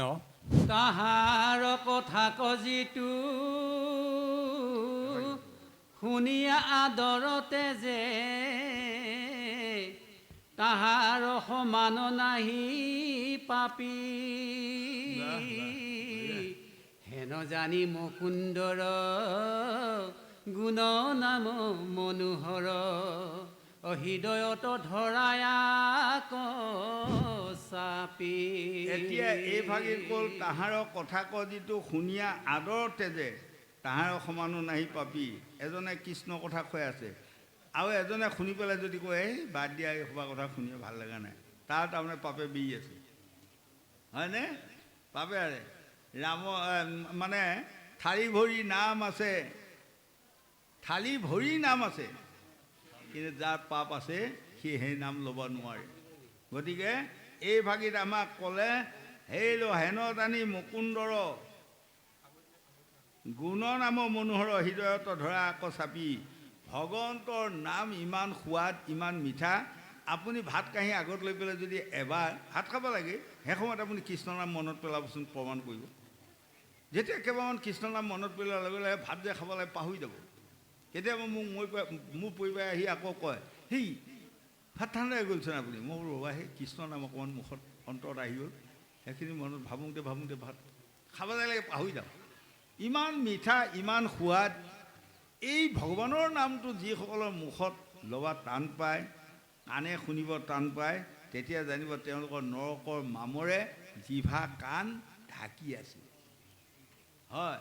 তাহাৰ কথা কজিটো শুনিয়া আদৰতে যে, তাহাৰ সমান নাহি পাপী হেন জানি মুকুন্দৰ গুণ নাম মনোহৰ, হৃদয়ত ধৰায়াক চাপি। এতিয়া এই ভাগে ক'ল তাহাৰ কথা কজিটো শুনিয়া আদৰতে যে, তাহাৰ সমানো নাহি পাপী। এজনে কৃষ্ণ কথা কৈ আছে, আৰু এজনে শুনি পেলাই যদি কয় এই বাদ দিয়া এই সবা কথা শুনিয়ে ভাল লগা নাই, তাৰ তাৰমানে পাপে বিৰি আছে, হয়নে? পাপে আৰে ৰাম মানে থালি ভৰি নাম আছে, থালি ভৰি নাম আছে, কিন্তু যাৰ পাপ আছে সি সেই নাম ল'ব নোৱাৰে। গতিকে এই ভাগিত আমাক ক'লে, হেই লো হেন জানি মুকুন্দৰ গুণ নাম মনোহৰ, হৃদয়ত ধৰা আকৌ চাপি। ভগৱন্তৰ নাম ইমান সোৱাদ, ইমান মিঠা। আপুনি ভাত কাঁহী আগত লৈ পেলাই যদি এবাৰ ভাত খাব লাগে, সেই সময়ত আপুনি কৃষ্ণ নাম মনত পেলাবচোন, প্ৰমাণ কৰিব। যেতিয়া কেইবামান কৃষ্ণ নাম মনত পেলোৱাৰ লগে লগে ভাত যে খাব লাগে পাহৰি যাব। কেতিয়াবা মোৰ পৰিবাৰে আহি আকৌ কয়, সেই ভাত ঠাণ্ডা হৈ গ'লচোন আপুনি। মই বোলো ৰ'বা, সেই কৃষ্ণ নাম অকণমান মুখত অন্তৰত আহি গ'ল, সেইখিনি মনত ভাবোঁতে ভাবোঁতে ভাত খাব লাগে পাহৰি যাওঁ। ইমান মিঠা, ইমান সোৱাদ। এই ভগৱানৰ নামটো যিসকলৰ মুখত ল'ব টান পায়, কাণে শুনিব টান পায়, তেতিয়া জানিব তেওঁলোকৰ নৰকৰ মামৰে জিভা কাণ ঢাকি আছে। হয়,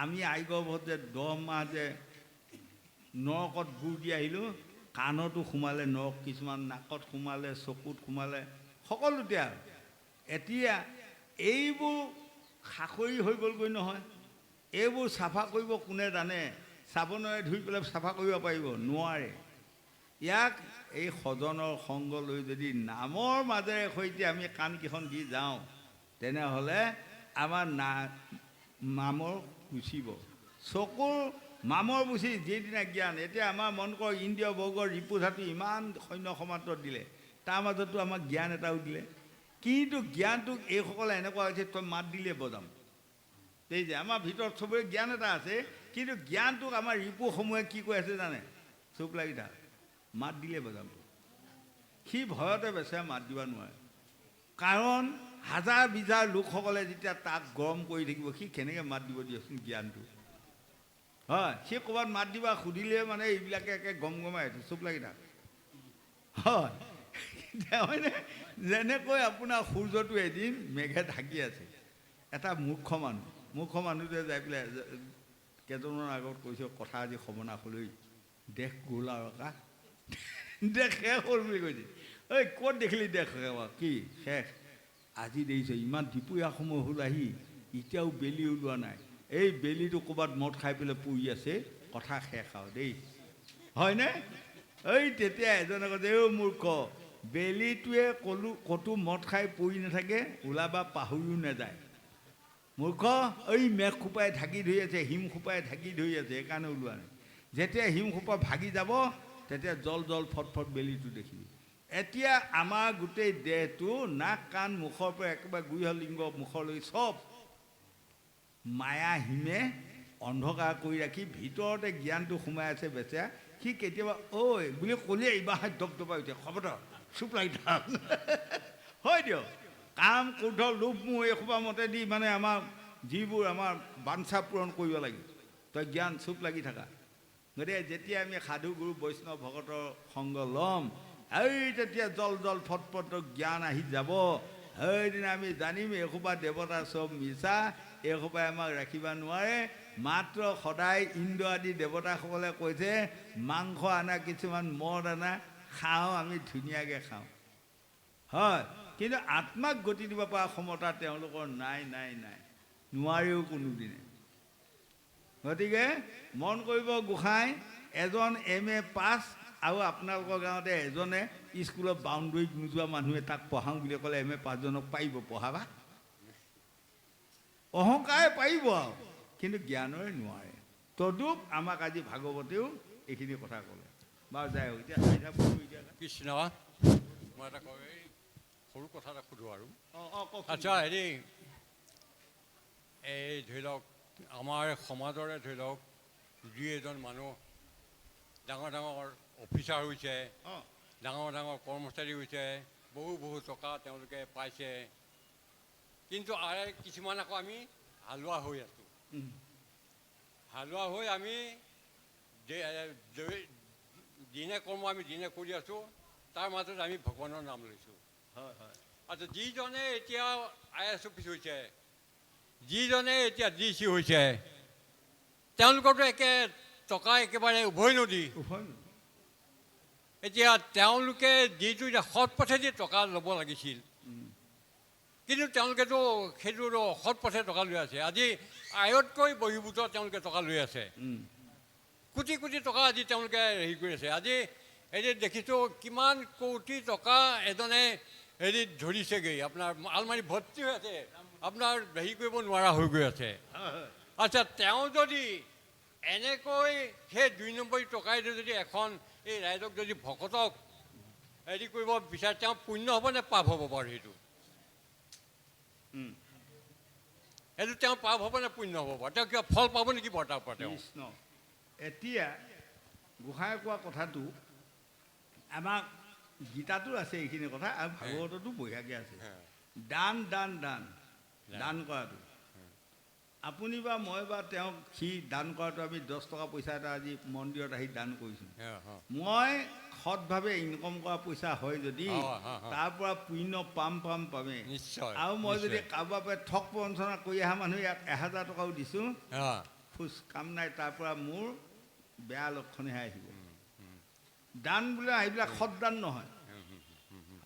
আমি আই গৰ্ভত যে 10 মাহ যে নৰকত গুৰ দি আহিলোঁ, কাণতো সোমালে নৰক, কিছুমান নাকত সোমালে, চকুত সোমালে, সকলোতে। আৰু এতিয়া এইবোৰ খাকৰি হৈ গ'লগৈ নহয়। এইবোৰ চাফা কৰিব কোনে জানে? চাবোনেৰে ধুই পেলাই চাফা কৰিব পাৰিব? নোৱাৰে। ইয়াক এই সজনৰ সংগ লৈ যদি নামৰ মাজেৰে সৈতে আমি কাণকেইখন দি যাওঁ তেনেহ'লে আমাৰ মামৰ গুচিব চকুৰ মামৰ বুচি যিদিনা জ্ঞান এতিয়া আমাৰ মন কৰ ইন্দ্ৰিয় বৰ্গৰ ৰিপু ধাতু ইমান সৈন্য সমান্তৰত দিলে তাৰ মাজতো আমাক জ্ঞান এটাও দিলে কিন্তু জ্ঞানটোক এইসকলে এনেকুৱা হৈছে তই মাত দিলে বজাম এই যে আমাৰ ভিতৰত চবৰে জ্ঞান এটা আছে কিন্তু জ্ঞানটোক আমাৰ ৰিপুসমূহে কি কৈ আছে জানে চুপ লাগি থাক মাত দিলে বজাম সি ভয়তে বেচেৰা মাত দিব নোৱাৰে কাৰণ হাজাৰ বিজাৰ লোকসকলে যেতিয়া তাক গৰম কৰি থাকিব সি কেনেকৈ মাত দিব দিয়কচোন জ্ঞানটো হয় সি ক'ৰবাত মাত দিবা সুধিলে মানে এইবিলাকে একে গম গমাই চুপ লাগি থাক হয় হয়নে যেনেকৈ আপোনাৰ সূৰ্যটো এদিন মেঘে ঢাকি আছে এটা মূৰ্খ মানুহটোৱে যাই পেলাই কেইজনমান আগত কৈছে কথা আজি সৰ্বনাশলৈ দেশ গ'ল আৰু কা দেশ শেষ হ'ল বুলি কৈছে ঐ ক'ত দেখিলি দেশ কি শেষ আজি দেখিছে ইমান দুপৰীয়া সময় হ'ল আহি এতিয়াও বেলি ওলোৱা নাই এই বেলিটো ক'ৰবাত মদ খাই পেলাই পৰি আছে কথা শেষ আৰু দেই হয়নে এই তেতিয়া এজনে কৈছে এই মূৰ্খ বেলিটোৱে ক'তো মদ খাই পৰি নাথাকে ওলাবা পাহৰিও নাযায় মূৰ্খ এই মেঘ খোপাই ঢাকি ধৰি আছে হিম খোপাই ঢাকি ধৰি আছে সেইকাৰণে ওলোৱা নাই যেতিয়া হিম খোপা ভাগি যাব তেতিয়া জল জল ফটফট বেলিটো দেখিবি এতিয়া আমাৰ গোটেই দেহটো নাক কাণ মুখৰ পৰা একেবাৰে গুৰিহলিংগ মুখলৈ চব মায়া হিমে অন্ধকাৰ কৰি ৰাখি ভিতৰতে জ্ঞানটো সোমাই আছে বেচেৰা সি কেতিয়াবা ঐ বুলি ক'লে এইবাৰ দপ দপাই উঠে খবৰ চুপ লাগি থাক হয় দিয়ক কাম ক্ৰোধ লোভ মোহ এইসোপা মতে দি মানে আমাৰ যিবোৰ আমাৰ বাঞ্ছা পূৰণ কৰিব লাগে তই জ্ঞান চুপ লাগি থাকা গতিকে যেতিয়া আমি সাধু গুৰু বৈষ্ণৱ ভকতৰ সংগ ল'ম এই তেতিয়া জল জল ফটফট জ্ঞান আহি যাব সেইদিনা আমি জানিম এইসোপা দেৱতা চব মিছা এইসোপাই আমাক ৰাখিব নোৱাৰে মাত্ৰ সদায় ইন্দ্ৰ আদি দেৱতাসকলে কৈছে মাংস আনা কিছুমান মদ আনা খাওঁ আমি ধুনীয়াকৈ খাওঁ হয় কিন্তু আত্মাক গতি দিব পৰা ক্ষমতা তেওঁলোকৰ নাই নাই নাই নোৱাৰেও কোনোদিনে গতিকে মন কৰিব গোসাঁই এজন MA পাছ আৰু আপোনালোকৰ গাঁৱতে এজনে স্কুলত বাউণ্ডেৰীত নোযোৱা মানুহে তাক পঢ়াওঁ বুলি ক'লে MA পাছজনক পাৰিব পঢ়াবা অহংকাৰে পাৰিব আৰু কিন্তু জ্ঞানৰে নোৱাৰে তদুপ আমাক আজি ভাগৱতেও এইখিনি কথা ক'লে বাৰু যাই হওক এতিয়া কৃষ্ণ মই এটা কওঁ এই সৰু কথা এটা সোধোঁ আৰু কওক আচ্ছা হেৰি এই ধৰি লওক আমাৰ সমাজৰে ধৰি লওক দুই এজন মানুহ ডাঙৰ ডাঙৰ অফিচাৰ হৈছে ডাঙৰ ডাঙৰ কৰ্মচাৰী হৈছে বহু টকা তেওঁলোকে পাইছে কিন্তু কিছুমান আকৌ আমি হালোৱা হৈ আছোঁ হালোৱা হৈ আমি দিনে কৰ্ম আমি দিনে কৰি আছোঁ তাৰ মাজত আমি ভগৱানৰ নাম লৈছোঁ হয় হয় আচ্ছা যিজনে এতিয়া IAS অফিচ হৈছে যিজনে এতিয়া DC হৈছে তেওঁলোকৰতো টকা একেবাৰে উভৈ নদী এতিয়া তেওঁলোকে যিটো এতিয়া সৎ পথেদি টকা ল'ব লাগিছিল কিন্তু তেওঁলোকেতো সেইটো সৎ পথে টকা লৈ আছে আজি আয়তকৈ বহিৰ্ভূত তেওঁলোকে টকা লৈ আছে কোটি কোটি টকা আজি তেওঁলোকে হেৰি কৰি আছে আজি হেৰি দেখিছোঁ কিমান কোটি টকা এজনে হেৰিত ধৰিছেগৈ আপোনাৰ আলমাৰি ভৰ্তি হৈ আছে আপোনাৰ হেৰি কৰিব নোৱাৰা হৈ গৈ আছে আচ্ছা তেওঁ যদি এনেকৈ সেই 2 নম্বৰী টকাইদি যদি এখন এই ৰাইজক যদি ভকতক হেৰি কৰিব বিচাৰে তেওঁ পুণ্য হ'ব নে পাপ হ'ব বাৰু সেইটো তেওঁ পাপ হ'ব নে পুণ্য হ'ব বাৰু তেওঁ কিবা ফল পাব নেকি বাৰু তাৰ পৰা তেওঁ কৃষ্ণ এতিয়া গোসাঁই কোৱা কথাটো আমাক গীতাতো আছে এইখিনি কথা আৰু ভাগৱততো বঢ়িয়াকৈ আছে দান দান দান দান কৰাটো আপুনি বা মই বা তেওঁক সি দান কৰাটো আমি 10 টকা পইচা এটা আজি মন্দিৰত আহি দান কৰিছোঁ মই সৎভাৱে ইনকম কৰা পইচা হয় যদি তাৰ পৰা পুণ্য পামেই আৰু মই যদি কাৰোবাৰ পৰা ঠগ প্ৰবঞ্চনা কৰি অহা মানুহ ইয়াত 1000 টকাও দিছোঁ খোজ কাম নাই তাৰ পৰা মোৰ বেয়া লক্ষণেহে আহিব দান বোলে এইবিলাক সৎ দান নহয়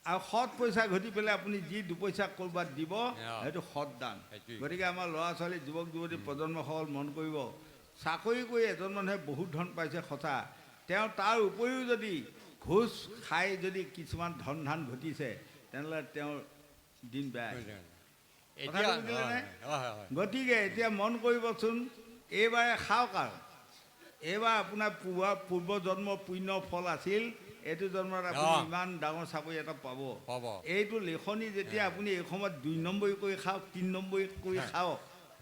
আৰু সৎ পইচা ঘটি পেলাই আপুনি যি 2 পইচা ক'ৰবাত দিব সেইটো সৎ দান গতিকে আমাৰ ল'ৰা ছোৱালী যুৱক যুৱতী প্ৰজন্মসকল মন কৰিব চাকৰি কৰি এজন মানুহে বহুত ধন পাইছে সঁচা তেওঁ তাৰ উপৰিও যদি ঘোষ খাই যদি কিছুমান ধন ধান ঘটিছে তেনেহ'লে তেওঁৰ দিন বেয়া। এতিয়া কথাটো বুজিলে নে? হয় হয় গতিকে এতিয়া মন কৰিবচোন, এইবাৰে খাওক আৰু এইবাৰ আপোনাৰ পূৰ্ব জন্মৰ পুণ্য ফল আছিল, এইটো জন্মত আপুনি ইমান ডাঙৰ চাকৰি এটা পাব। পাব। এইটো লিখনি যেতিয়া আপুনি এই সময়ত 2 নম্বৰী কৰি খাওক, 3 নম্বৰী কৰি খাওক,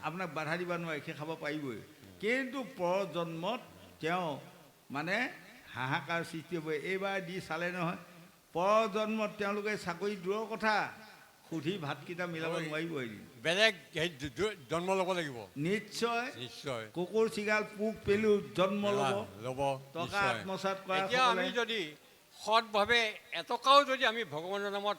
আপোনাক বাধা দিব নোৱাৰে, সেই খাব পাৰিবই। কিন্তু পৰজন্মত তেওঁ মানে হাহাকাৰ সৃষ্টি হ'ব। এইবাৰ দি চালে নহয়, পৰজন্মত তেওঁলোকে চাকৰি দূৰৰ কথা, সুধি ভাতকেইটা মিলাব নোৱাৰিব এদিন। বেলেগ জন্ম ল'ব লাগিব। নিশ্চয় নিশ্চয় কুকুৰ চিগাল পোক পেলু জন্ম ল'ব, ল'ব। টকা নিশ্চয়। আত্মসাৎ কৰা এতিয়া আমি যদি সৎভাৱে এটকাও যদি আমি ভগৱানৰ নামত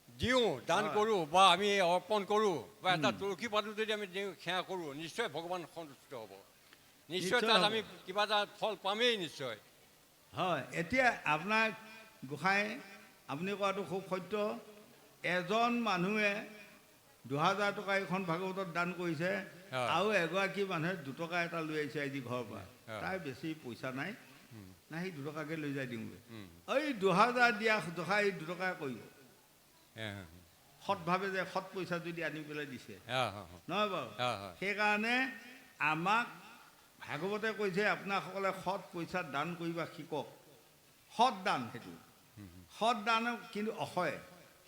দিওঁ, দান কৰোঁ বা আমি অৰ্পণ কৰোঁ বা এটা তুলসী পাতো যদি আমি দিওঁ, সেৱা কৰোঁ, নিশ্চয় ভগৱান সন্তুষ্ট হ'ব। নিশ্চয় তাত আমি কিবা এটা ফল পামেই নিশ্চয়। হয়। এতিয়া আপোনাৰ গোসাঁই আপুনি কোৱাটো খুব সত্য। এজন মানুহে 2000 টকা এইখন ভাগৱতত দান কৰিছে, আৰু এগৰাকী মানুহে 2 টকা এটা লৈ আহিছে আজি ঘৰৰ পৰা, তাৰ বেছি পইচা নাই, নাই সেই 2 টকাকে লৈ যাই দিওঁগৈ। এই 2000 দিয়া জখা এই 2 টকা কৰিব সৎভাৱে, যে সৎ পইচা যদি আনি পেলাই দিছে, নহয় বাৰু? সেইকাৰণে আমাক ভাগৱতে কৈছে আপোনাসকলে সৎ পইচা দান কৰিবা শিকক। সৎ দান, সেইটো সৎ দান, কিন্তু অসয়,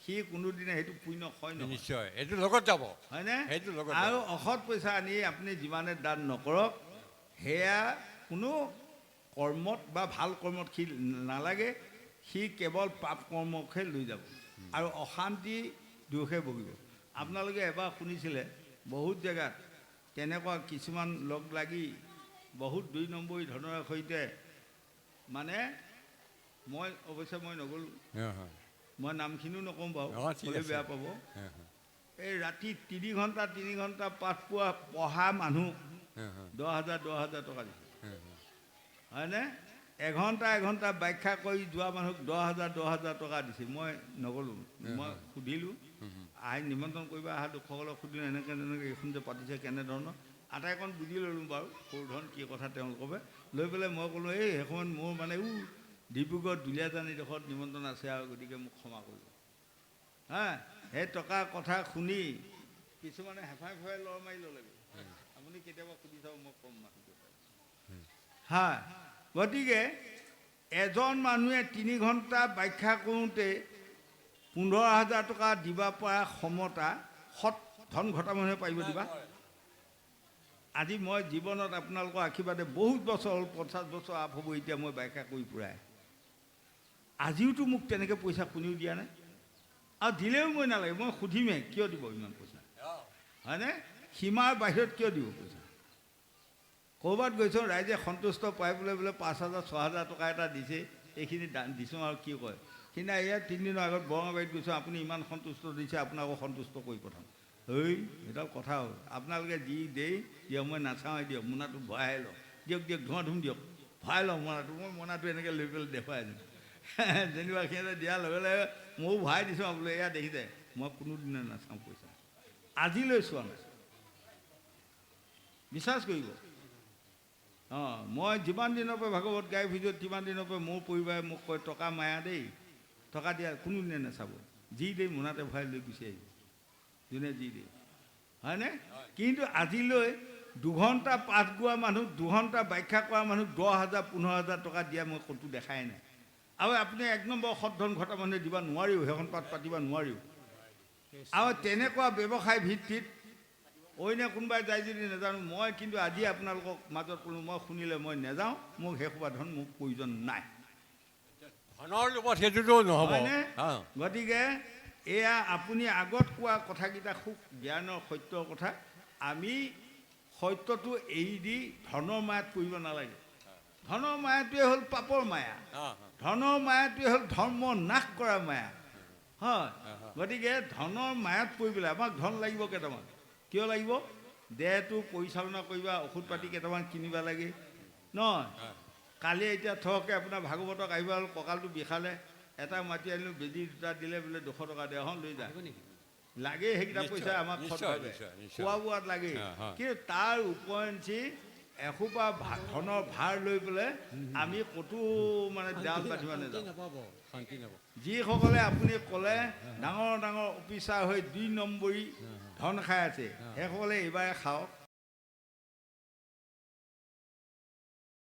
সি কোনোদিনে সেইটো পুণ্য হয় নহয়। নিশ্চয় এইটো লগত যাব, হয়নে? সেইটো লগত। আৰু অসৎ পইচা আনি আপুনি যিমানে দান নকৰক, সেয়া কোনো কৰ্মত বা ভাল কৰ্মত সি নালাগে, সি কেৱল পাপ কৰ্মকহে লৈ যাব আৰু অশান্তি দুখে ভুগিব। আপোনালোকে এবাৰ শুনিছিলে বহুত জেগাত তেনেকুৱা কিছুমান লগ লাগি বহুত 2 নম্বৰী ধনৰ সৈতে, মানে মই অৱশ্যে মই নগ'লোঁ, মই নামখিনিও নকওঁ বাৰু, ক'লে বেয়া পাব। এই ৰাতি 3 ঘণ্টা পাঠ পঢ়া মানুহ 10,000 টকা দিছে, হয়নে? 1 ঘণ্টা ব্যাখ্যা কৰি যোৱা মানুহক 10,000 টকা দিছে। মই নগ'লোঁ, মই সুধিলোঁ, আহি নিমন্ত্ৰণ কৰিবা অহা লোকসকলক সুধিলোঁ, এনেকৈ এইখন যে পাতিছে কেনেধৰণৰ, আটাইকণ বুজি ল'লোঁ বাৰু, সৰুধন কি কথা তেওঁলোকে লৈ পেলাই মই ক'লোঁ, এই সেইখন মোৰ মানে ডিব্ৰুগড় দুলীয়াজানীডোখৰত নিমন্ত্ৰণ আছে আৰু গতিকে মোক ক্ষমা কৰিব। হা, সেই টকা কথা শুনি কিছুমানে হেফাই ফেফাই লৰ মাৰি ল'লেগৈ। আপুনি কেতিয়াবা সুধি চাব, মই কম মাতিব হা। গতিকে এজন মানুহে 3 ঘণ্টা ব্যাখ্যা কৰোঁতে 15,000 টকা দিব পৰা ক্ষমতা সৎ ধন ঘটা মানুহে পাৰিব দিবা? আজি মই জীৱনত আপোনালোকৰ আশীৰ্বাদে বহুত বছৰ হ'ল, 50 বছৰ আপ হ'ব এতিয়া মই ব্যাখ্যা কৰি ফুৰাই, আজিওতো মোক তেনেকৈ পইচা কোনেও দিয়া নাই, আৰু দিলেও মই নালাগে, মই সুধিমেই কিয় দিব ইমান পইচা, হয়নে? সীমাৰ বাহিৰত কিয় দিব পইচা? ক'ৰবাত গৈছোঁ, ৰাইজে সন্তুষ্ট পাই বোলে 5,000 6,000 টকা এটা দিছে, এইখিনি দান দিছোঁ আৰু কি কয়। কিন্তু ইয়াত 3 দিনৰ আগত বৰঙাবাৰীত গৈছোঁ, আপুনি ইমান সন্তুষ্ট দিছে, আপোনাকো সন্তুষ্ট কৰি পঠাম। এই এডাল কথা হ'ল, আপোনালোকে যি দিয়ক, মই নাচাওঁৱে, দিয়ক মোনাটো ভৰাই লওঁ, দিয়ক ধুম দিয়ক, ভৰাই লওঁ মোনাটো, মই মোনাটো এনেকৈ লৈ পেলাই দেখুৱাই দিওঁ। যেনিবা সিহঁতে দিয়াৰ লগে লগে ময়ো ভৰাই দিছোঁ, বোলে এয়া দেখিছে, মই কোনোদিনে নাচাওঁ পইচা, আজিলৈ চোৱা নাছিলোঁ। বিশ্বাস কৰিব। মই যিমান দিনৰ পৰা ভাগৱত গাই ফুৰিছোঁ, তিমান দিনৰ পৰা মোৰ পৰিবাৰে মোক কয়, টকা মায়া দেই, টকা দিয়া কোনোদিনে নাচাব, যি দেই মোনাতে ভৰাই লৈ গুচি আহিব, যোনে যি দিয়ে, হয়নে? কিন্তু আজিলৈ 2 ঘণ্টা পাঠ গোৱা মানুহ, 2 ঘণ্টা ব্যাখ্যা কৰা মানুহ 10,000 15,000 টকা দিয়া মই ক'তো দেখাই নাই। আৰু আপুনি 1 নম্বৰ সৎ ধন ঘটা মানুহে দিব নোৱাৰিও, সেইখন পাঠ পাতিব নোৱাৰিও। আৰু তেনেকুৱা ব্যৱসায় ভিত্তিত অন্য কোনোবাই যায় যদি নাজানো, মই কিন্তু আজি আপোনালোকক মাজত ক'লোঁ, মই শুনিলে মই নাযাওঁ, মোক সেইসোপা ধন মোক প্ৰয়োজন নাই, ধনৰ লোভত সেইটোতো নহ'ব। গতিকে এয়া আপুনি আগত কোৱা কথাকেইটা খুব জ্ঞানৰ সত্যৰ কথা। আমি সত্যটো এৰি দি ধনৰ মায়াত পৰিব নালাগে। ধনৰ মায়াটোৱে হ'ল পাপৰ মায়া, ধনৰ মায়াটোৱে হ'ল ধৰ্ম নাশ কৰা মায়া, হয়। গতিকে ধনৰ মায়াত পৰিবলৈ আমাক ধন লাগিব কেইটামান, কিয় লাগিব? দেহটো পৰিচালনা কৰিবা, ঔষধ পাতি কেইটামান কিনিব লাগে নহয়। কালি এতিয়া থকে আপোনাৰ ভাগৱতক আহিব হ'ল, কঁকালটো বিষালে, এটা মাতি আনিলোঁ, বেজি 2টা দিলে, বোলে 200 টকা দে, লৈ যা, লাগে সেইকেইটা পইচা আমাক খোৱা বোৱাত লাগে। কিন্তু তাৰ উপৰঞ্চি এসোপা ধনৰ ভাৰ লৈ পেলাই আমি ক'তো মানে জাল পাতিব নাযাওঁ। নাপাব, শান্তি নাপাব। যিসকলে আপুনি ক'লে ডাঙৰ ডাঙৰ অফিচাৰ হৈ 2 নম্বৰী ধন খাই আছে সেইসকলে এইবাৰে খাওক।